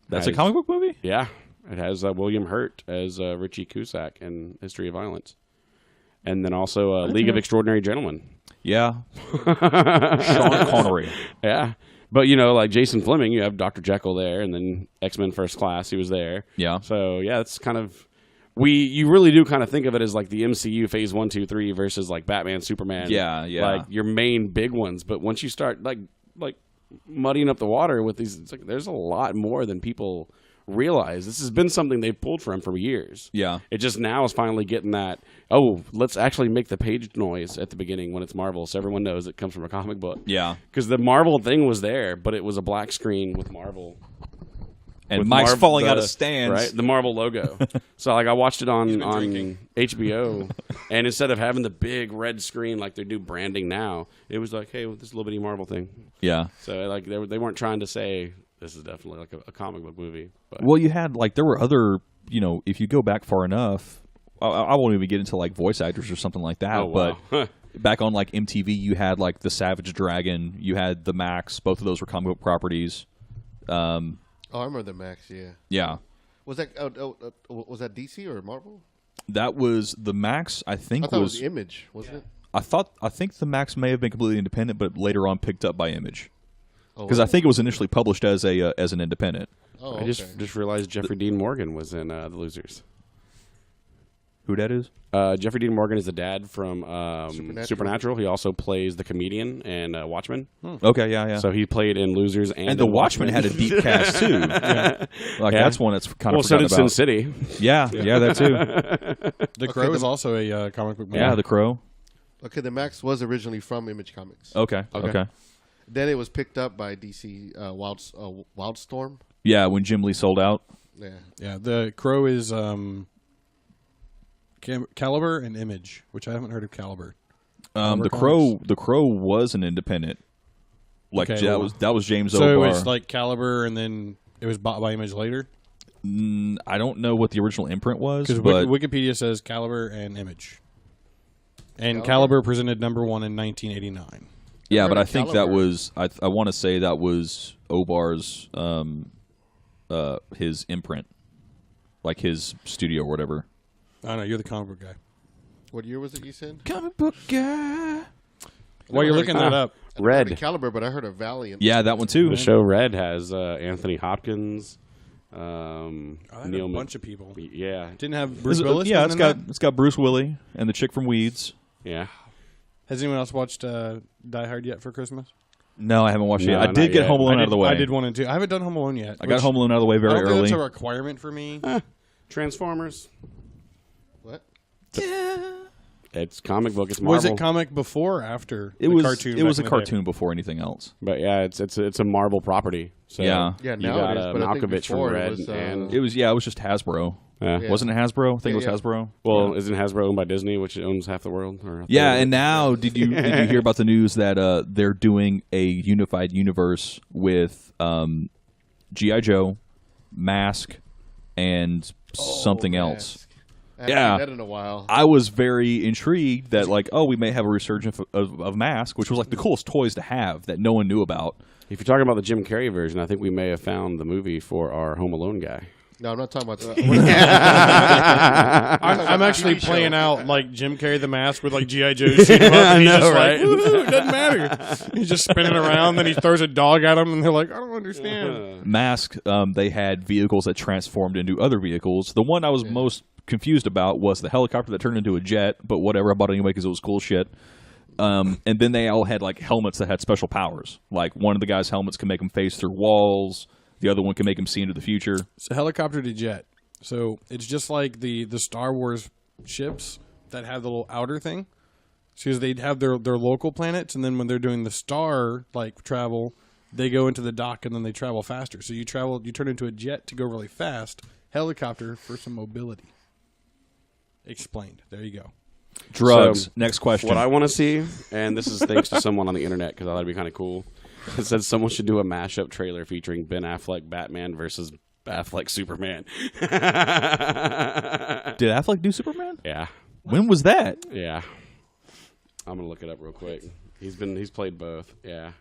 That's a comic book movie? Yeah, it has William Hurt as Richie Cusack in History of Violence, and then also League of Extraordinary Gentlemen. Yeah. Sean Connery. Yeah, but like Jason Fleming, you have Dr. Jekyll there, and then X-Men First Class, he was there. Yeah. So yeah, it's kind of you really do kind of think of it as like the MCU Phase 1, 2, 3 versus like Batman, Superman. Yeah, yeah. Like your main big ones. But once you start like muddying up the water with these, it's like there's a lot more than people realize. This has been something they've pulled from for years. Yeah. It just now is finally getting that, let's actually make the page noise at the beginning when it's Marvel so everyone knows it comes from a comic book. Yeah. Because the Marvel thing was there, but it was a black screen with Marvel. And With Mike's falling out of stands. Right? The Marvel logo. So like I watched it on HBO, and instead of having the big red screen like they do branding now, it was like, hey, this little bitty Marvel thing. Yeah. So like they weren't trying to say this is definitely like a comic book movie. But. Well, you had like there were other, if you go back far enough, I won't even get into like voice actors or something like that. Oh, wow. But back on like MTV, you had like the Savage Dragon, you had the Max. Both of those were comic book properties. Oh, I remember the Max. Yeah. Yeah. Was that was that DC or Marvel? That was the Max. I think I thought it was Image, wasn't it? I think the Max may have been completely independent, but later on picked up by Image. Oh, Because I think it was initially published as an independent. Oh, I okay. just realized Jeffrey Dean Morgan was in The Losers. Who that is? Jeffrey Dean Morgan is the dad from Supernatural. He also plays the comedian in Watchmen. Okay, yeah. So he played in Losers and the in Watchmen had a deep cast too. That's one that's kind of so did about. Sin City. Yeah, that too. The Crow is also a comic book movie. Yeah, The Crow. Okay, the Max was originally from Image Comics. Okay. Then it was picked up by DC Wildstorm. Yeah, when Jim Lee sold out. Yeah. The Crow is Caliber and Image, which I haven't heard of Caliber. The Crow was an independent. Like Okay, that was James So O'Barr. it was like Caliber, and then it was bought by Image later. I don't know what the original imprint was, Because but Wikipedia says Caliber and Image. And Caliber presented #1 in 1989. yeah, but heard I of think that Caliber. was I want to say that was O'Barr's his imprint, like his studio or whatever. I don't know. You're the comic book guy. What year was it you said? Comic book guy. While you're looking that up, I never heard Red. of Caliber, but I heard of Valiant. Yeah, that one too. The show Red has Anthony Hopkins, a Neil bunch of people. Yeah, Didn't have Bruce Willis. Yeah, wasn't in that? it's got Bruce Willis and the chick from Weeds. yeah. Has anyone else watched Die Hard yet for Christmas? No, I haven't watched it No, yet. I not did get yet. Home Alone out of the way. I did 1 and 2. I haven't done Home Alone yet. I got Home Alone out of the way I very don't think early. that's a requirement for me. Transformers. What? It's comic book. It's Marvel. Was it comic before or after It the was cartoon? it was a back in the day? cartoon before anything else. But yeah, it's a Marvel property. So Yeah. Yeah, you now got it is, but I think Malkovich from before it Red was, and It was just Hasbro. yeah. Wasn't it Hasbro? I think it was Yeah. Hasbro. Well, isn't Hasbro owned by Disney, which owns half the world? Or half the Yeah, world? and now did you hear about the news that they're doing a unified universe with G.I. Joe, Mask, and something else? I haven't seen that in a while. I was very intrigued that we may have a resurgence of Mask, which was like the coolest toys to have that no one knew about. If you're talking about the Jim Carrey version, I think we may have found the movie for our Home Alone guy. No, I'm not talking about that. I'm actually playing out like Jim Carrey the Mask with like G.I. Joe shooting him up, and he's just like, it doesn't matter. He's just spinning around, then he throws a dog at him, and they're like, I don't understand. Mask, they had vehicles that transformed into other vehicles. The one I was most confused about was the helicopter that turned into a jet, but whatever, I bought it anyway because it was cool shit. And then they all had like helmets that had special powers. Like one of the guys' helmets can make him phase through walls. The other one can make him see into the future. So helicopter to jet. So it's just like the Star Wars ships that have the little outer thing. Because they'd have their local planets, and then when they're doing the star like travel, they go into the dock and then they travel faster. So you turn into a jet to go really fast. Helicopter for some mobility. Explained. There you go. Drugs. So, next question. What I want to see, and this is thanks to someone on the internet because I thought it'd be kind of cool. It said someone should do a mashup trailer featuring Ben Affleck Batman versus Affleck Superman. Did Affleck do Superman? Yeah. When was that? Yeah. I'm gonna look it up real quick. He's played both. Yeah.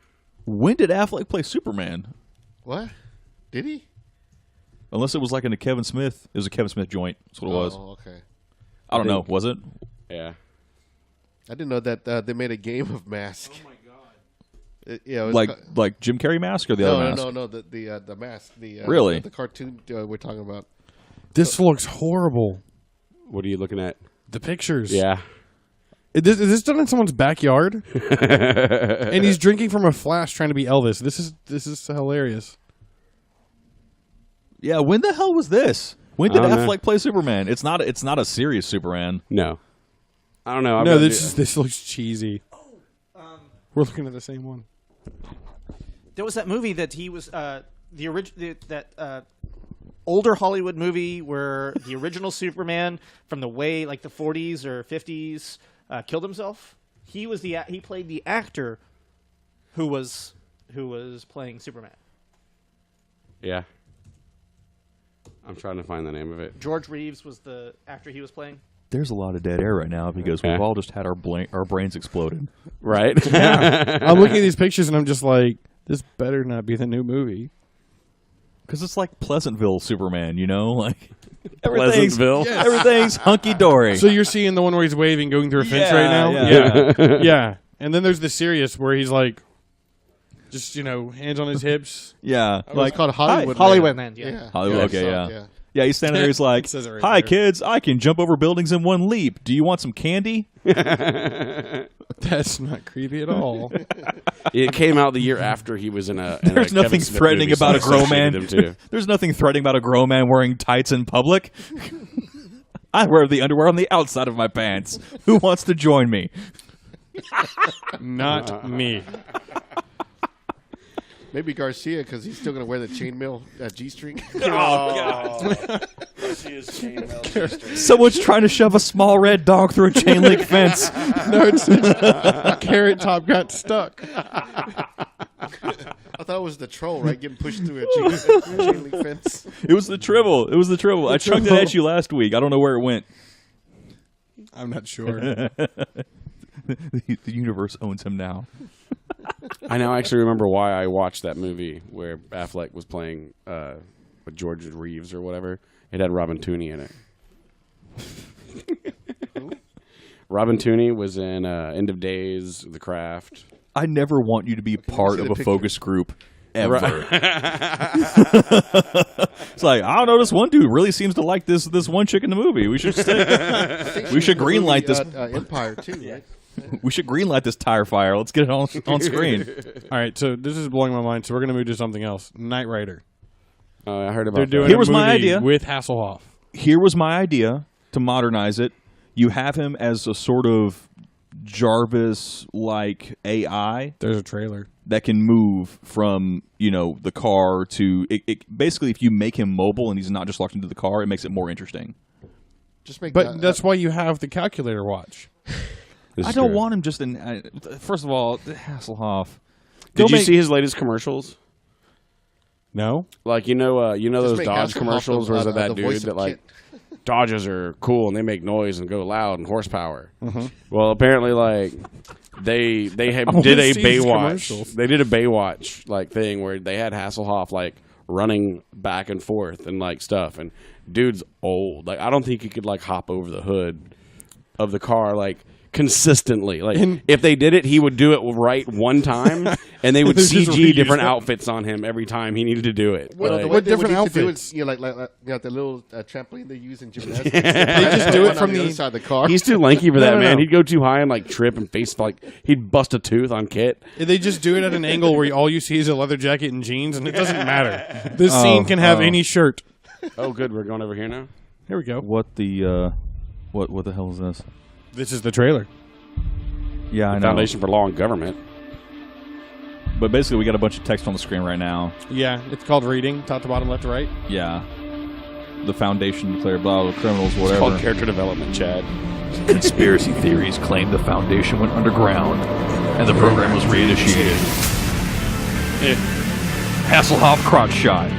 When did Affleck play Superman? What? Did he? Unless it was like in a Kevin Smith. It was a Kevin Smith joint. That's what it was. Oh, okay. I don't know. Was it? Yeah. I didn't know that they made a game of Mask. Oh my god! It was like Jim Carrey Mask or the other Mask? No. The Mask. Really? The cartoon we're talking about. This looks horrible. What are you looking at? The pictures. Yeah. Is this done in someone's backyard? And he's drinking from a flask trying to be Elvis. This is hilarious. Yeah. When the hell was this? When did I don't Affleck play Superman? It's not a serious Superman. No. I don't know. No, this looks cheesy. We're looking at the same one. There was that movie that he was older Hollywood movie where the original Superman from the way like the 40s or 50s killed himself. He played the actor who was playing Superman. Yeah. I'm trying to find the name of it. George Reeves was the actor he was playing. There's a lot of dead air right now because we've all just had our brains exploded. Right? Yeah. I'm looking at these pictures and I'm just like, this better not be the new movie. Because it's like Pleasantville Superman, you know? Like Pleasantville? Everything's hunky-dory. So you're seeing the one where he's waving, going through a fence right now? Yeah. Yeah. And then there's the serious where he's like, just, hands on his hips. Yeah. It's called Hollywood. Hollywoodland, yeah. Hollywood, okay, yeah. Yeah, he's standing there, he's like, says it right hi, there. kids, I can jump over buildings in one leap. Do you want some candy? That's not creepy at all. It came out the year after he was in a There's a nothing Kevin Smith threatening movie, so about I a grown man. associated him too. There's nothing threatening about a grown man wearing tights in public. I wear the underwear on the outside of my pants. Who wants to join me? Not me. Maybe Garcia because he's still going to wear the chainmail G-string. Someone's trying to shove a small red dog through a chain link fence. No, it's Carrot Top got stuck. I thought it was the troll, right? Getting pushed through a chain link fence. It was the Tribble. I chucked it at you last week. I don't know where it went. I'm not sure. The universe owns him now. I now actually remember why I watched that movie where Affleck was playing with George Reeves or whatever. It had Robin Tooney in it. Robin Tooney was in End of Days, The Craft. I never want you to be part of a focus group ever. It's like, I don't know, this one dude really seems to like this one chick in the movie. We should we should greenlight this Empire too, right? We should greenlight this tire fire. Let's get it on screen. All right, so this is blowing my mind. So we're gonna move to something else. Knight Rider. I heard about They're doing that. Here a was my movie idea. with Hasselhoff. Here was my idea to modernize it. You have him as a sort of Jarvis-like AI There's a trailer. that can move from, the car to... It basically, if you make him mobile and he's not just locked into the car, it makes it more interesting. Just make. But that's why you have the calculator watch. This I is don't true. want him just in... first of all, Hasselhoff. Did you see his latest commercials? No? Like, those make Dodge Hasselhoff commercials where is it that the dude voice that of like... Kit. Dodges are cool and they make noise and go loud and horsepower. Well, apparently, like they did a Baywatch. They did a Baywatch like thing where they had Hasselhoff like running back and forth and like stuff. And dude's old. Like I don't think he could like hop over the hood of the car like consistently. Like if they did it, he would do it right one time, and they would CG different outfits on him every time he needed to do it. What different outfits? Like the little trampoline they use in gymnastics. They just do it from the other side of the car. He's too lanky for that, man. He'd go too high and like trip and face like he'd bust a tooth on Kit. They just do it at an angle where all you see is a leather jacket and jeans, and it doesn't matter. This scene can have any shirt. Oh, good. We're going over here now. Here we go. What the hell is this? This is the trailer. Yeah, I know. Foundation for Law and Government. But basically, we got a bunch of text on the screen right now. Yeah, it's called reading, top to bottom, left to right. Yeah. The Foundation declared blah, blah, criminals, whatever. It's called character development, Chad. Conspiracy theories claim the Foundation went underground and the program was reinitiated. Hasselhoff crotch shot.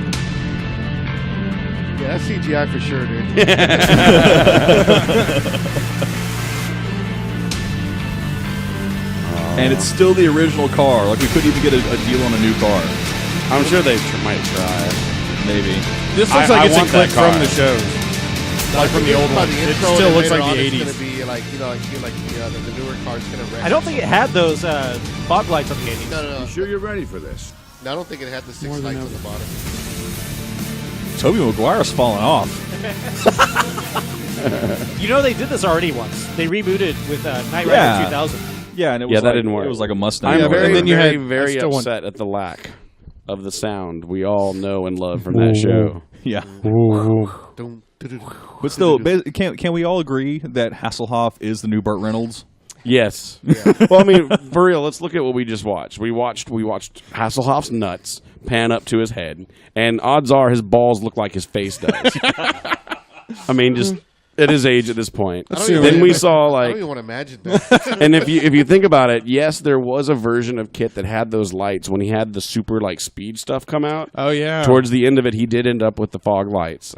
Yeah, that's CGI for sure, dude. And it's still the original car. Like, we couldn't even get a deal on a new car. I'm sure they might try. Maybe. This looks like it's a clip from the shows. Like from the old one. It still looks like the 80s. It's going to be like, the newer car's going to wreck. I don't think it had those fog lights on the 80s. No. You sure you're ready for this? No, I don't think it had the 6 lights on the bottom. Tobey Maguire's falling off. You know, they did this already once. They rebooted with Knight Rider 2000. Yeah, and it was that didn't work. It was like a Mustang. I'm very, you very still upset at the lack of the sound we all know and love from that show. Yeah. But still, can we all agree that Hasselhoff is the new Burt Reynolds? Yes. Yeah. Well, I mean, for real, let's look at what we just watched. We watched Hasselhoff's nuts pan up to his head, and odds are his balls look like his face does. I mean, just at his age at this point. Then we saw like I don't even want to imagine that. And if you think about it, yes, there was a version of Kit that had those lights when he had the super like speed stuff come out. Oh yeah. Towards the end of it, he did end up with the fog lights.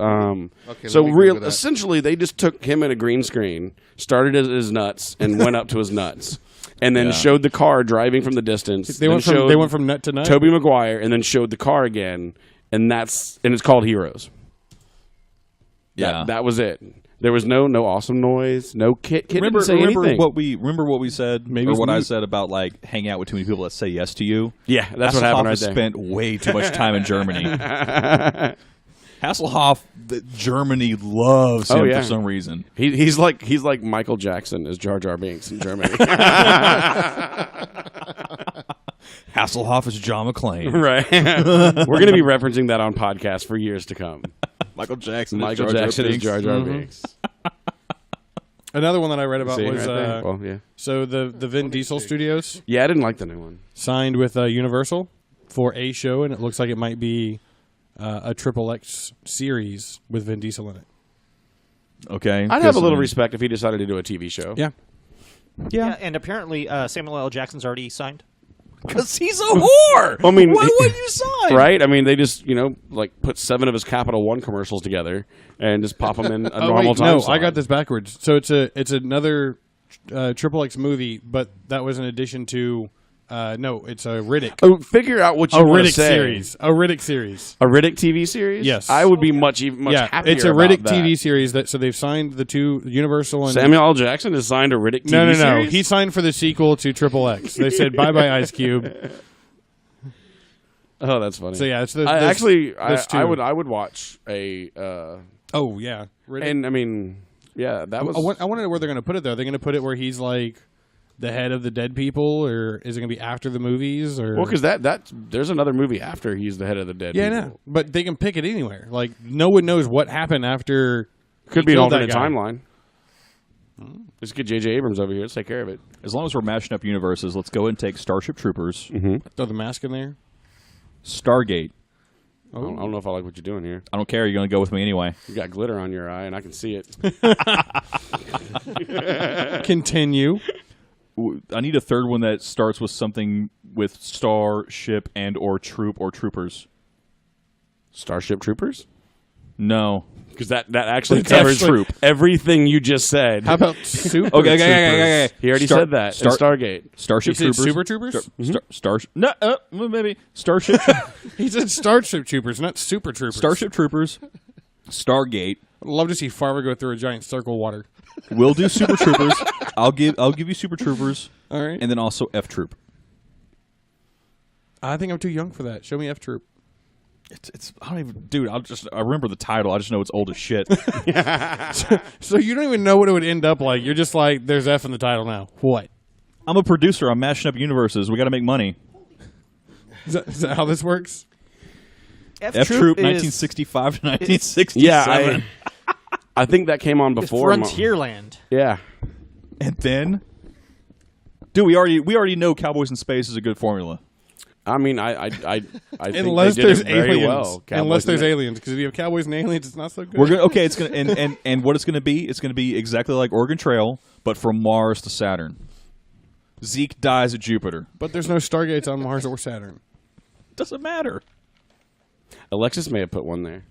Essentially, they just took him in a green screen, started at his nuts, and went up to his nuts. And then showed the car driving from the distance. They went from nut to nut. Tobey Maguire, and then showed the car again, and it's called Heroes. Yeah, that was it. There was no awesome noise, no Kit didn't say anything. Remember what we said, or what I said about like hanging out with too many people that say yes to you. Yeah, that's what happened right there. Spent way too much time in Germany. Hasselhoff, Germany loves him for some reason. He's like Michael Jackson as Jar Jar Binks in Germany. Hasselhoff is John McClane. Right. We're going to be referencing that on podcasts for years to come. Michael Jackson is Jar Jar Binks. Another one that I read about was right so the Vin Diesel Studios. Yeah, I didn't like the new one. Signed with Universal for a show, and it looks like it might be a XXX series with Vin Diesel in it. Okay. I'd have a little respect if he decided to do a TV show. Yeah, and apparently Samuel L. Jackson's already signed. Because he's a whore. I mean, why would you sign? Right? I mean, they just like put 7 of his Capital One commercials together and just pop them in a normal time. No, I got this backwards. So it's another XXX movie, but that was in addition to it's a Riddick. Oh, figure out what you want to say. A Riddick series. A Riddick TV series? Yes. I would be much happier. It's a Riddick TV series so they've signed the two Universal and Samuel L. Jackson has signed a Riddick TV series? No. He signed for the sequel to XXX. They said bye Ice Cube. Oh, that's funny. So yeah, it's I would watch a Riddick. And I mean, yeah, that was I wonder where they're going to put it though. They're going to put it where he's like the head of the dead people, or is it going to be after the movies? Or because there's another movie after he's the head of the dead people. No, but they can pick it anywhere. Like no one knows what happened after. Could be an alternate timeline. Let's get J.J. Abrams over here. Let's take care of it. As long as we're mashing up universes, let's go and take Starship Troopers. Mm-hmm. Throw the mask in there. Stargate. I don't know if I like what you're doing here. I don't care. You're going to go with me anyway. You got glitter on your eye, and I can see it. Continue. I need a third one that starts with something with star, ship, and or troop or troopers. Starship Troopers? No. Because that actually covers everything you just said. How about Super Okay. He already said that. Stargate. Starship Troopers. Troopers. Super Troopers? No, maybe Starship. He said Starship Troopers, not Super Troopers. Starship Troopers. Stargate. I'd love to see Farva go through a giant circle water. We'll do Super Troopers. I'll give you Super Troopers. All right. And then also F Troop. I think I'm too young for that. Show me F Troop. It's I don't even, dude. I remember the title. I just know it's old as shit. So you don't even know what it would end up like. You're just like, there's F in the title now. What? I'm a producer. I'm mashing up universes. We got to make money. Is that how this works? F Troop, 1965 to 1967. Yeah, I think that came on before. Frontierland. Yeah. And then, dude, we already know Cowboys in Space is a good formula. I mean, I think Unless they did there's it very aliens. well. Unless there's Cowboys aliens, because if you have Cowboys and aliens, it's not so good. We're gonna It's gonna and what it's gonna be. It's gonna be exactly like Oregon Trail, but from Mars to Saturn. Zeke dies at Jupiter. But there's no Stargates on Mars or Saturn. Doesn't matter. Alexis may have put one there.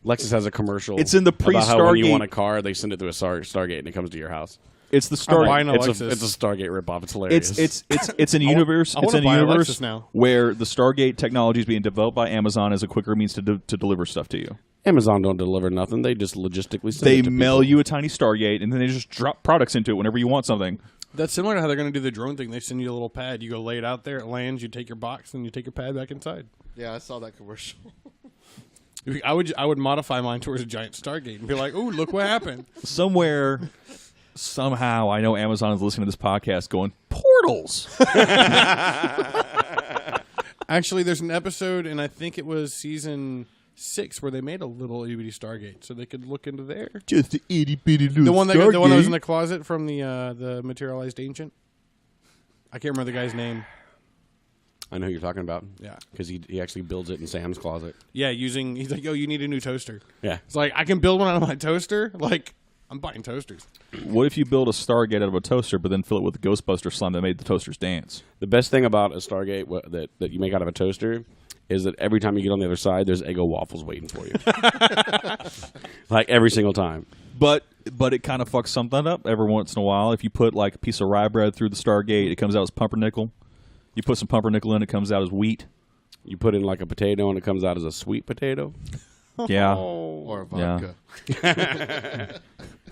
Alexis has a commercial. It's in the about how when you pre-Stargate- want a car, they send it through a Stargate and it comes to your house. It's the I'm buying Stargate. Alexis. It's a Stargate ripoff. It's hilarious. It's in a universe. I It's wanna in a buy universe Alexis now. where the Stargate technology is being developed by Amazon as a quicker means to deliver stuff to you. Amazon don't deliver nothing. They just logistically send They it to mail people. you a tiny Stargate, and then they just drop products into it whenever you want something. That's similar to how they're going to do the drone thing. They send you a little pad. You go lay it out there. It lands. You take your box, and you take your pad back inside. Yeah, I saw that commercial. I would modify mine towards a giant Stargate and be like, "Oh, look what happened." Somewhere, somehow, I know Amazon is listening to this podcast going, portals! Actually, there's an episode, and I think it was season 6, where they made a little itty bitty Stargate, so they could look into there. Just an itty bitty little The one that was Stargate. in the closet from the materialized ancient. I can't remember the guy's name. I know who you're talking about. Yeah. Because he actually builds it in Sam's closet. Yeah, he's like, "Yo, you need a new toaster." Yeah. It's like, I can build one out of my toaster. Like, I'm buying toasters. What if you build a Stargate out of a toaster, but then fill it with the Ghostbuster slime that made the toasters dance? The best thing about a Stargate that you make out of a toaster is that every time you get on the other side, there's Eggo waffles waiting for you. Like every single time. But it kind of fucks something up every once in a while. If you put like a piece of rye bread through the Stargate, it comes out as pumpernickel. You put some pumpernickel in, it comes out as wheat. You put in like a potato and it comes out as a sweet potato. Yeah. Or vodka.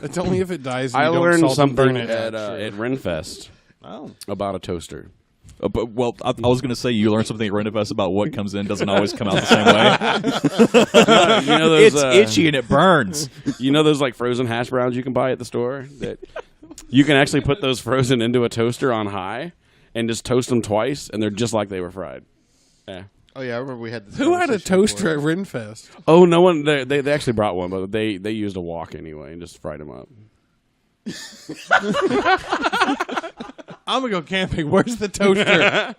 It's only if it dies. And I you don't learned salt and burn something it. at Renfest about a toaster. But, well, I was going to say you learned something at Renfest about what comes in doesn't always come out the same way. You know those, It's itchy and it burns. You know those like frozen hash browns you can buy at the store? That you can actually put those frozen into a toaster on high and just toast them twice, and they're just like they were fried. Yeah. Oh yeah, I remember we had this. Who had a conversation toaster before. at Renfest? Oh, no one. They actually brought one, but they used a wok anyway and just fried them up. I'm gonna go camping. Where's the toaster?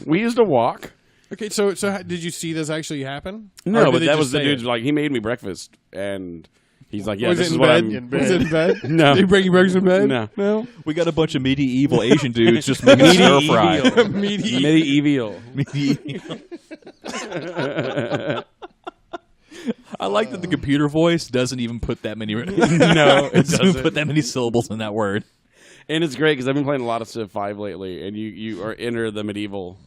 We used a wok. Okay, so did you see this actually happen? No, Or did but they that just was the say dude's it? like he made me breakfast, and he's like, yeah, Was this it is in what bed? I'm. Was it in bed? No. Did he bring you breakfast in bed? No. No. We got a bunch of medieval Asian dudes just making stir fry. Medieval. I like that the computer voice doesn't even put that many. No, it doesn't doesn't. put that many syllables in that word. And it's great because I've been playing a lot of Civ 5 lately, and you are enter the medieval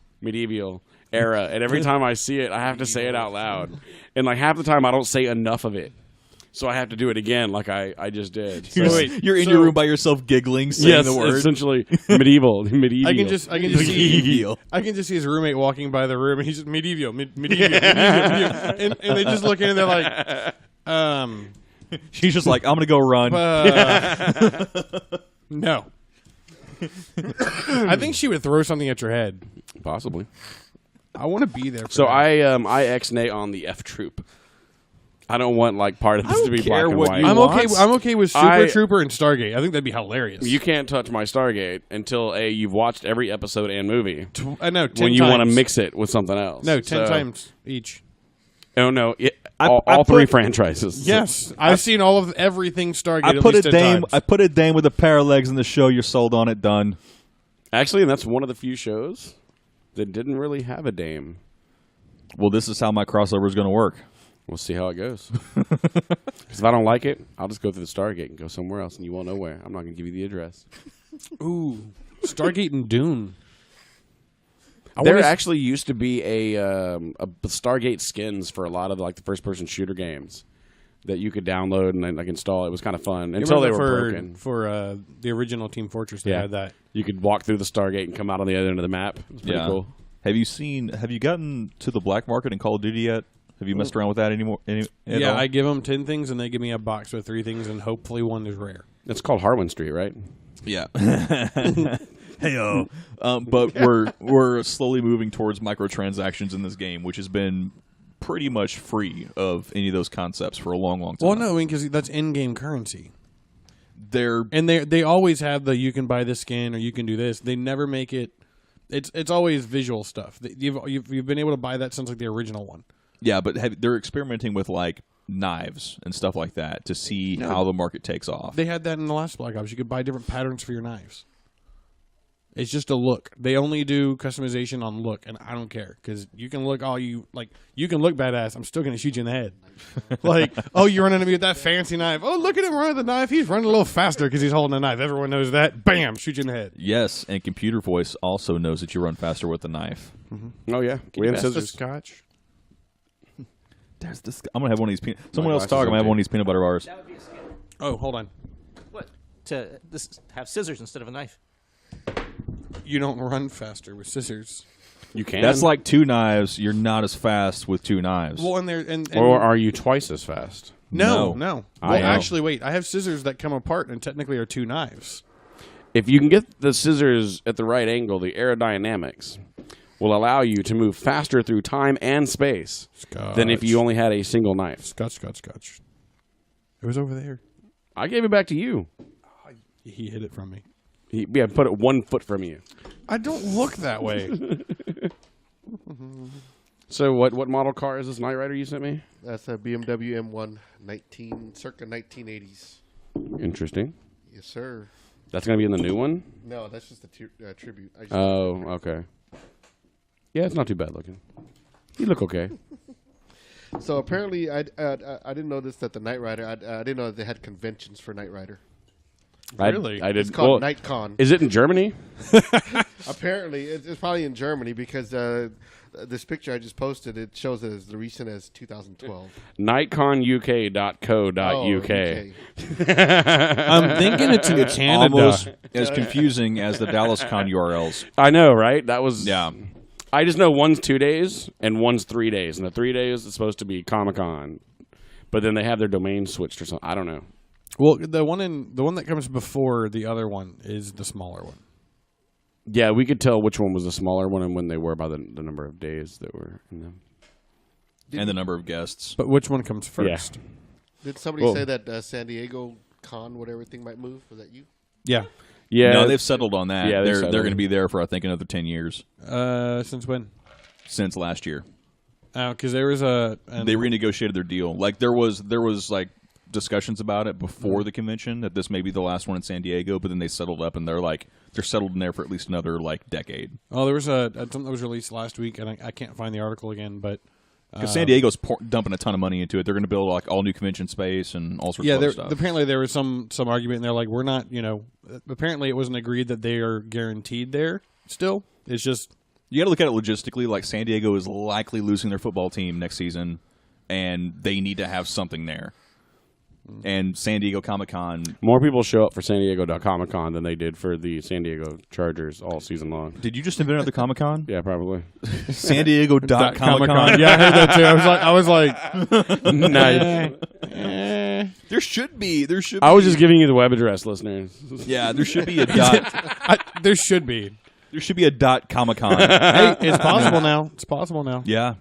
era, and every time I see it, I have to say it out loud, and like half the time I don't say enough of it, so I have to do it again, like I just did. So, You're in your room by yourself giggling, saying yes, the word. essentially medieval. I can just see his roommate walking by the room, and he's just medieval, medieval, and they just look in and they're like, She's just like, I'm gonna go run. no. I think she would throw something at your head. possibly. I want to be there. For So that. I ex-nay on the F Troop. I don't want like part of this to be black and white. I'm okay with Super I- Trooper and Stargate. I think that'd be hilarious. You can't touch my Stargate until you've watched every episode and movie. I know. 10 when you want to times. mix it with something else. No, 10 So- times each. Oh no! I All three put- franchises. Yes, I've seen all of everything Stargate. I at put a least 10 dame. times. I put a dame with a pair of legs in the show. You're sold on it. Done. Actually, and that's one of the few shows that didn't really have a dame. Well, this is how my crossover is going to work. We'll see how it goes. Because if I don't like it, I'll just go through the Stargate and go somewhere else, and you won't know where. I'm not going to give you the address. Ooh, Stargate and Dune. There actually used to be a Stargate skins for a lot of like the first-person shooter games that you could download and like install. It was kind of fun until they were broken. For the original Team Fortress, they had that. You could walk through the Stargate and come out on the other end of the map. It was pretty cool. Have you gotten to the black market in Call of Duty yet? Have you messed around with that anymore? Yeah, I give them 10 things, and they give me a box with 3 things, and hopefully one is rare. It's called Harwin Street, right? Yeah. Hey-o. But we're slowly moving towards microtransactions in this game, which has been pretty much free of any of those concepts for a long, long time. Well, no, I mean, because that's in-game currency. And they always have the you can buy this skin or you can do this. They never make it. It's always visual stuff. You've been able to buy that since like the original one. Yeah, but they're experimenting with like knives and stuff like that to see how the market takes off. They had that in the last Black Ops. You could buy different patterns for your knives. It's just a look. They only do customization on look, and I don't care because you can look you can look badass. I'm still going to shoot you in the head. Like, oh, you're running at me with that fancy knife. Oh, look at him running the knife. He's running a little faster because he's holding a knife. Everyone knows that. Bam, shoot you in the head. Yes, and computer voice also knows that you run faster with the knife. Mm-hmm. Oh yeah, we have scissors. Scotch. There's this. I'm gonna have one of these. Someone else talk. I'm gonna have one of these peanut butter bars. That would be a skill. Oh, hold on. What? To have scissors instead of a knife. You don't run faster with scissors. You can. That's like 2 knives. You're not as fast with 2 knives. Well, and or are you twice as fast? No. I Well, know. actually, wait. I have scissors that come apart and technically are 2 knives. If you can get the scissors at the right angle, the aerodynamics will allow you to move faster through time and space than if you only had a single knife. Scotch. It was over there. I gave it back to you. He hid it from me. Yeah, put it 1 foot from you. I don't look that way. So what model car is this Knight Rider you sent me? That's a BMW M1 circa 1980s. Interesting. Yes, sir. That's going to be in the new one? No, that's just a tribute. Okay. Yeah, it's not too bad looking. You look okay. So apparently, I didn't know this, that the Knight Rider, I didn't know that they had conventions for Knight Rider. Really? I did. It's called NightCon. Is it in Germany? Apparently, it's probably in Germany because this picture I just posted, it shows it as the recent as 2012. NightConUK.co.uk. I'm thinking it's in Canada. Almost as confusing as the DallasCon URLs. I know, right? That was... Yeah. I just know one's 2 days and one's 3 days. And the 3 days is supposed to be Comic-Con. But then they have their domain switched or something. I don't know. Well, the one that comes before the other one is the smaller one. Yeah, we could tell which one was the smaller one and when they were by the number of days that were in them. And the number of guests. But which one comes first? Yeah. Did somebody say that San Diego Con, whatever thing might move? Was that you? Yeah. Yeah. No, they've settled on that. Yeah, they're going to be there for, I think, another 10 years. Since when? Since last year. Because there was they renegotiated their deal. Like there was like discussions about it before the convention that this may be the last one in San Diego, but then they settled up and they're settled in there for at least another decade. Oh, there was something that was released last week, and I can't find the article again, but because San Diego's dumping a ton of money into it, they're going to build all new convention space and all sorts of other stuff. Apparently there was some argument, and they're like, we're not, apparently it wasn't agreed that they are guaranteed there. Still, it's just you got to look at it logistically. Like San Diego is likely losing their football team next season, and they need to have something there. And San Diego Comic-Con. More people show up for San Diego Comic-Con than they did for the San Diego Chargers all season long. Did you just invent another Comic-Con? Yeah, probably. San Diego Comic-Con. Yeah, I heard that too. I was like, nice. There should be. I was just giving you the web address, listeners. Yeah, there should be a dot. There should be. There should be a .Comic-Con. Hey, it's possible now. It's possible now. Yeah.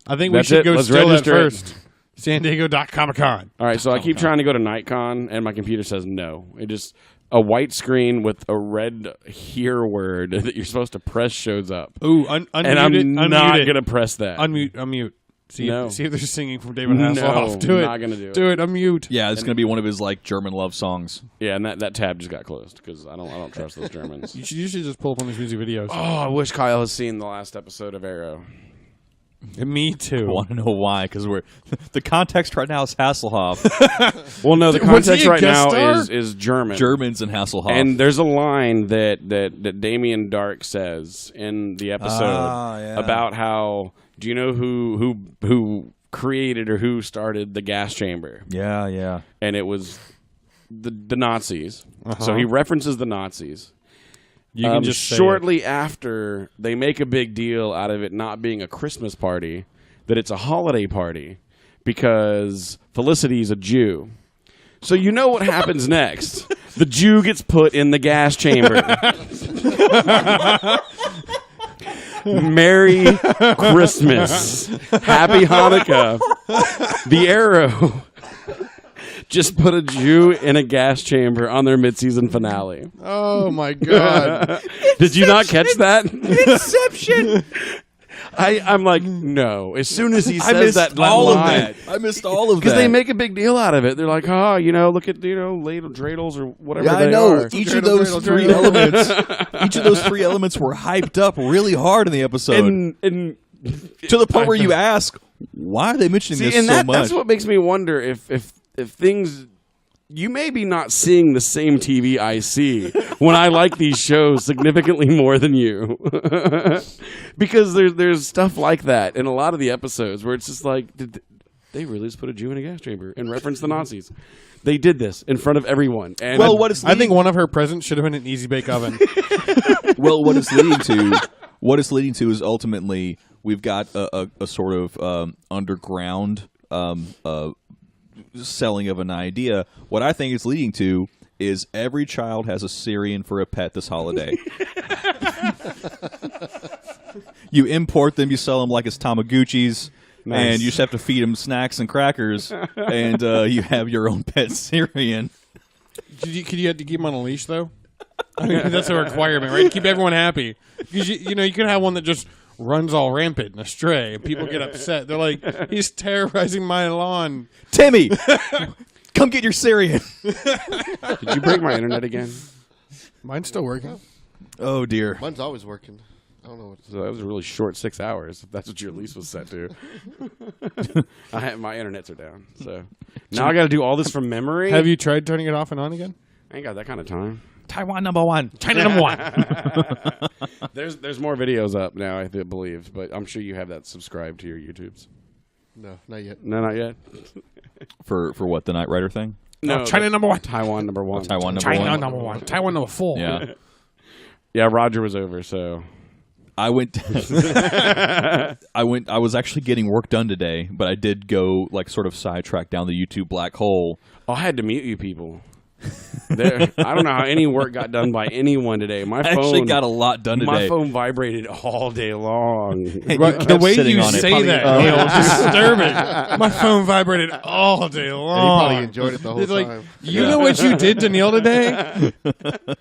I think we should go Let's steal that register it. first. San Diego.Comic-Con. All right, so I keep trying to go to NightCon, and my computer says no. It just a white screen with a red "here" word that you're supposed to press shows up. Ooh, unmute and I'm it. not gonna press that. Unmute. See if they're singing from David No, Hasselhoff. Do it. not gonna do it. Do it. Unmute. Yeah, it's going to be one of his German love songs. Yeah, and that tab just got closed because I don't trust those Germans. You should usually just pull up on these music videos. Oh, I wish Kyle has seen the last episode of Arrow. Me too. I want to know why, because the context right now is Hasselhoff. Well, no, the Was he context a right guest now star? is German. Germans and Hasselhoff. And there's a line that Damien Dark says in the episode about how, do you know who created or who started the gas chamber? yeah. And it was the Nazis. So he references the Nazis. You can just say shortly after, they make a big deal out of it not being a Christmas party, that it's a holiday party, because Felicity's a Jew. So you know what happens next. The Jew gets put in the gas chamber. Merry Christmas. Happy Hanukkah. The Arrow just put a Jew in a gas chamber on their mid-season finale. Oh my God! Did you not catch that? Inception. I'm like, no. As soon as he says missed that all of line, that. I missed all of that. because they make a big deal out of it. They're like, look at ladle dreidels or whatever. Yeah, they I know. are. Each of those three elements. Each of those three elements were hyped up really hard in the episode, And to the point where you ask, why are they mentioning this and so much? that's what makes me wonder if things. You may be not seeing the same TV I see when I like these shows significantly more than you. Because there's stuff like that in a lot of the episodes where it's just like, did they really just put a Jew in a gas chamber and reference the Nazis? They did this in front of everyone. And I think one of her presents should have been an easy bake oven. Well, what it's leading to is ultimately we've got a sort of underground selling of an idea. What I think it's leading to is every child has a Syrian for a pet this holiday. You import them, you sell them like it's Tamagotchis, and you just have to feed them snacks and crackers, and you have your own pet Syrian. Could you have to keep them on a leash though? I mean, that's a requirement, right? To keep everyone happy. Because you could have one that just runs all rampant and astray, and people get upset. They're like, he's terrorizing my lawn. Timmy, come get your Syrian. did you break my internet again? Mine's still working. Oh dear. Mine's always working. I don't know what. So that was a really short 6 hours, if that's what your lease was set to. My internets are down. So now I got to do all this from memory. Have you tried turning it off and on again? I ain't got that kind of time. Taiwan #1. China #1. There's more videos up now, I believe, but I'm sure you have that subscribed to your YouTubes. No, not yet. No, not yet. For what, the Knight Rider thing? No, China #1. Taiwan #1. Taiwan #1. China #1. Taiwan #4. Yeah. Yeah, Roger was over, so I went. I was actually getting work done today, but I did go sort of sidetrack down the YouTube black hole. I had to mute you people. I don't know how any work got done by anyone today. My I phone actually got a lot done today. My phone vibrated all day long. The way you say that, Neil, is disturbing. My phone vibrated all day long. And he probably enjoyed it the whole It's like, time. you know what you did to Neil today?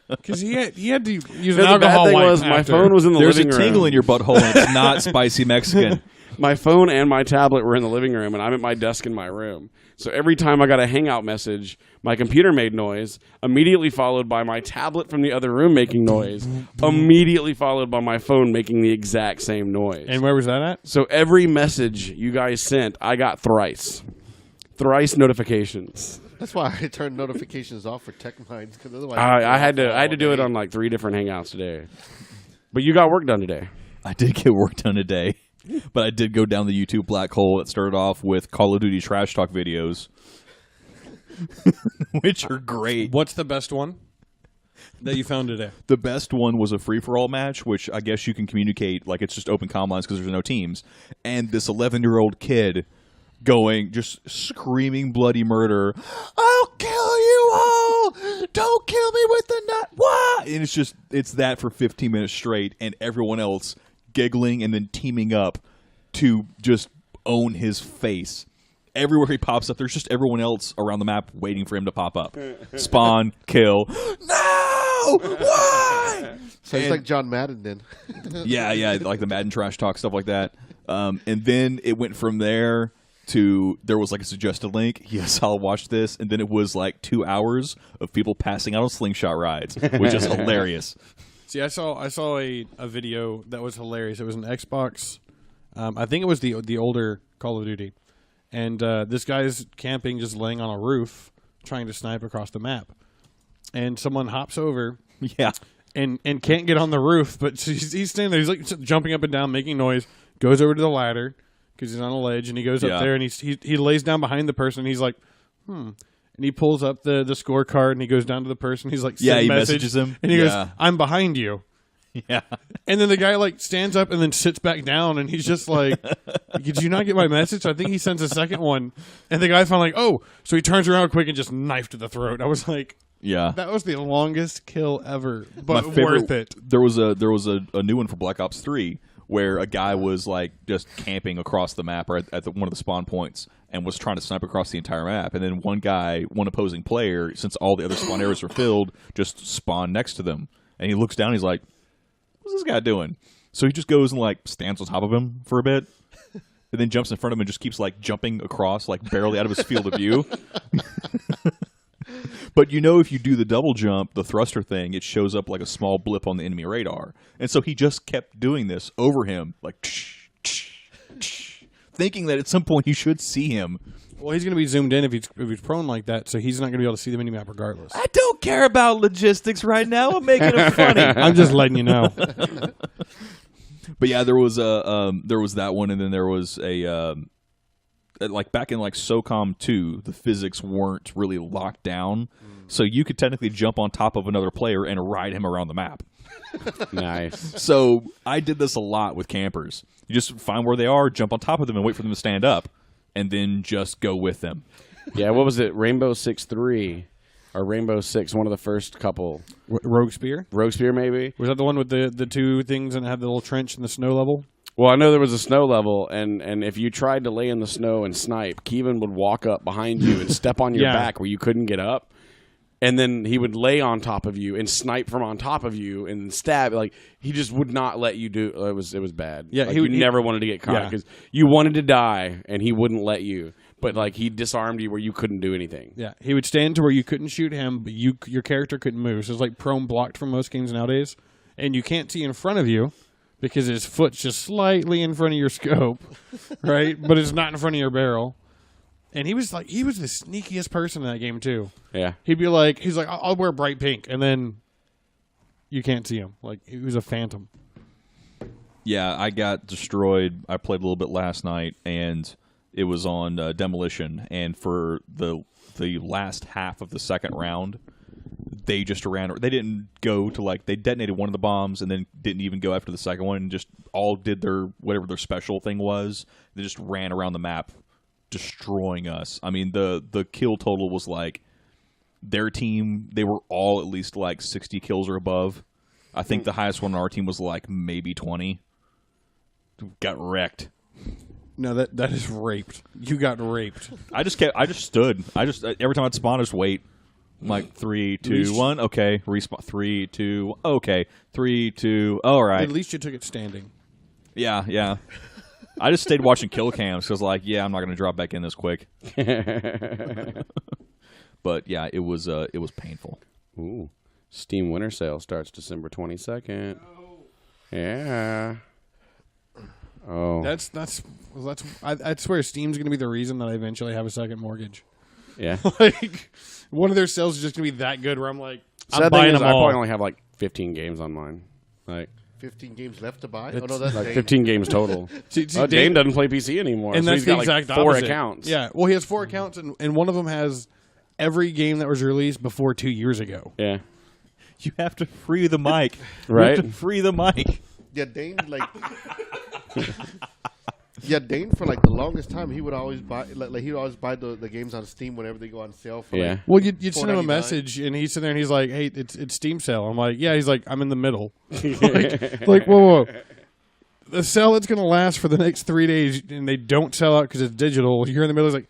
Because he had to use an The bad alcohol thing wipe was my after. phone was in the There's a living room. tingle in your butthole, and it's not spicy Mexican. My phone and my tablet were in the living room, and I'm at my desk in my room. So every time I got a Hangout message, my computer made noise, immediately followed by my tablet from the other room making noise, immediately followed by my phone making the exact same noise. And where was that at? So every message you guys sent, I got thrice notifications. That's why I turned notifications off for Tech Minds, because otherwise I had to do it on 3 different Hangouts today. But you got work done today. I did get work done today, but I did go down the YouTube black hole that started off with Call of Duty trash talk videos, which are great. What's the best one that you found today? The best one was a free-for-all match, which I guess you can communicate, it's just open comm lines because there's no teams. And this 11-year-old kid just screaming bloody murder, "I'll kill you all! Don't kill me with the nut! What?" And it's that for 15 minutes straight, and everyone else giggling and then teaming up to just own his face. Everywhere he pops up, there's just everyone else around the map waiting for him to pop up. Spawn, kill. No! Why? So it's like John Madden then. Yeah, like the Madden trash talk, stuff like that. And then it went from there to, there was a suggested link. Yes, I'll watch this. And then it was 2 hours of people passing out on slingshot rides, which is hilarious. See, I saw a video that was hilarious. It was an Xbox I think it was the older Call of Duty, and this guy's camping, just laying on a roof, trying to snipe across the map, and someone hops over, and can't get on the roof, but he's standing there, he's like jumping up and down, making noise, goes over to the ladder because he's on a ledge, and he goes up there, and he lays down behind the person, and he's like, and he pulls up the scorecard, and he goes down to the person, he's like, he messages him, and he goes, I'm behind you. Yeah. And then the guy like stands up and then sits back down, and he's just like, did you not get my message? I think he sends a second one. And the guy finally like, oh, so he turns around quick and just knife to the throat. I was like, that was the longest kill ever, but worth it. There was a new one for Black Ops 3 where a guy was like just camping across the map or at one of the spawn points and was trying to snipe across the entire map. And then one opposing player, since all the other spawn areas were filled, just spawned next to them. And he looks down, he's like, what's this guy doing? So he just goes and like stands on top of him for a bit, and then jumps in front of him and just keeps like jumping across, like barely out of his field of view. But if you do the double jump, the thruster thing, it shows up like a small blip on the enemy radar. And so he just kept doing this over him, like thinking that at some point you should see him. Well, he's going to be zoomed in if he's prone like that, so he's not going to be able to see the minimap regardless. I don't care about logistics right now. I'm making it funny. I'm just letting you know. But yeah, there was that one, and then there was a like back in like SOCOM 2, the physics weren't really locked down, so you could technically jump on top of another player and ride him around the map. Nice. So I did this a lot with campers. You just find where they are, jump on top of them, and wait for them to stand up, and then just go with them. Yeah, what was it? Rainbow 6-3 or Rainbow 6, one of the first couple. Rogue Spear? Rogue Spear, maybe? Was that the one with the two things and had the little trench in the snow level? Well, I know there was a snow level, and if you tried to lay in the snow and snipe, Kevin would walk up behind you and step on your back where you couldn't get up, and then he would lay on top of you and snipe from on top of you and stab. Like, he just would not let you do it. Was bad. Yeah, like, he never wanted to get caught because you wanted to die, and he wouldn't let you. But like, he disarmed you where you couldn't do anything. Yeah, he would stand to where you couldn't shoot him, but your character couldn't move. So it's like prone blocked from most games nowadays, and you can't see in front of you because his foot's just slightly in front of your scope, right? But it's not in front of your barrel. And he was the sneakiest person in that game too. Yeah, he's like, I'll wear bright pink, and then you can't see him. Like, he was a phantom. Yeah, I got destroyed. I played a little bit last night, and it was on Demolition. And for the last half of the second round, they just ran. They didn't go to they detonated one of the bombs, and then didn't even go after the second one. And just all did their whatever their special thing was. They just ran around the map, destroying us. I mean, the kill total was like their team. They were all at least like 60 kills or above. I think the highest one on our team was like maybe 20. Got wrecked. No, that is raped. You got raped. I just stood. Every time I'd spawn, I just wait. I'm like 3, 2, 1. Okay, respawn. 3, 2. Okay, 3, 2. All right. At least you took it standing. Yeah. I just stayed watching kill cams because, I'm not going to drop back in this quick. But yeah, it was painful. Ooh, Steam Winter Sale starts December 22nd. Yeah. Oh, I swear Steam's going to be the reason that I eventually have a second mortgage. Yeah. Like, one of their sales is just going to be that good where I'm like, I'm Sad buying thing is, them I all. probably only have like 15 games on mine. Like 15 games left to buy? It's Oh, no, that's like Dane. 15 games total. See, Dane doesn't play PC anymore. and so that's he's the got exact like 4 opposite. accounts. Yeah, well, he has 4 accounts, and one of them has every game that was released before 2 years ago. Yeah. You have to free the mic. Right? You have to free the mic. Yeah, Dane, Dane for the longest time, he would always buy he would always buy the games on Steam whenever they go on sale for Well, you'd send him a $4.99. message, and he'd sit there and he's like, "Hey, it's Steam sale." I'm like, "Yeah." He's like, "I'm in the middle." like, whoa. The sale that's going to last for the next 3 days, and they don't sell out because it's digital. You're in the middle. He's like,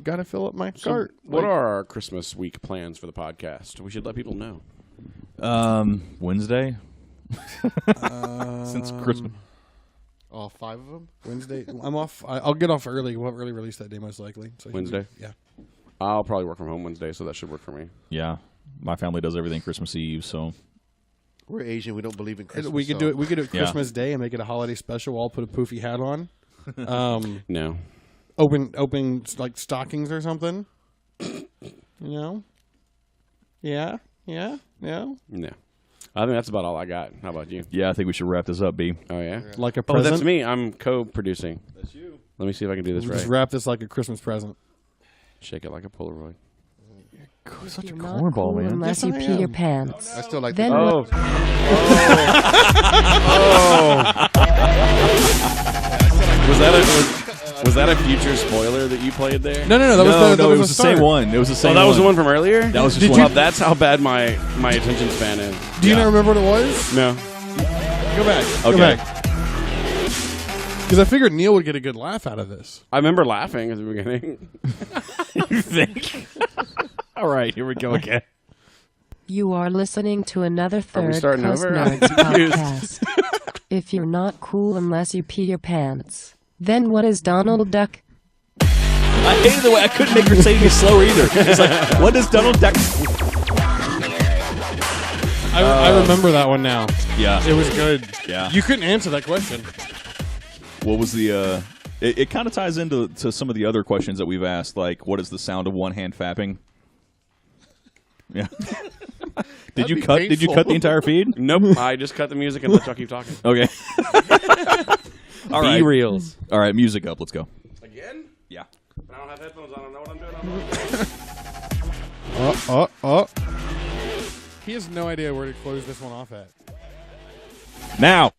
got to fill up my cart. What are our Christmas week plans for the podcast? We should let people know. Wednesday. Since Christmas. All 5 of them? Wednesday. I'm off. I'll get off early. We'll have early release that day most likely. So Wednesday? Yeah. I'll probably work from home Wednesday, so that should work for me. Yeah, my family does everything Christmas Eve, so We're Asian. We don't believe in Christmas. We could do it. We could do it Christmas Day and make it a holiday special. We'll all put a poofy hat on. No. Open like stockings or something. You know? Yeah. No. I think that's about all I got. How about you? Yeah, I think we should wrap this up, B. Oh, yeah? Like a Oh, present. that's me. I'm co-producing. That's you. Let me see if I can do this We'll right. just wrap this like a Christmas present. Shake it like a Polaroid. Such a You're not cornball, cool man. unless Yes, you I pee your am. pants. I still like Then the what? Was that a future spoiler that you played there? No. That it was was the same one. It was the same. Oh, that was the one from earlier? That was just Did one. Wow, that's how bad my attention span is. Do you not remember what it was? No. Go back. Okay. Go back. Because I figured Neil would get a good laugh out of this. I remember laughing at the beginning. You think? All right, here we go again. You are listening to another Are we Third starting Coast over? Nerds podcast. If you're not cool unless you pee your pants, then what is Donald Duck? I hated the way I couldn't make her say it slower either. It's like, what does Donald Duck? I remember that one now. Yeah. It was good. Yeah. You couldn't answer that question. What was the? It kind of ties into some of the other questions that we've asked, like what is the sound of one hand fapping? Yeah. Did you cut the entire feed? Nope. I just cut the music and let y'all keep talking. Okay. All right. Reels. All right, music up. Let's go. Again? Yeah. I don't have headphones. I don't know what I'm doing. He has no idea where to close this one off at. Now.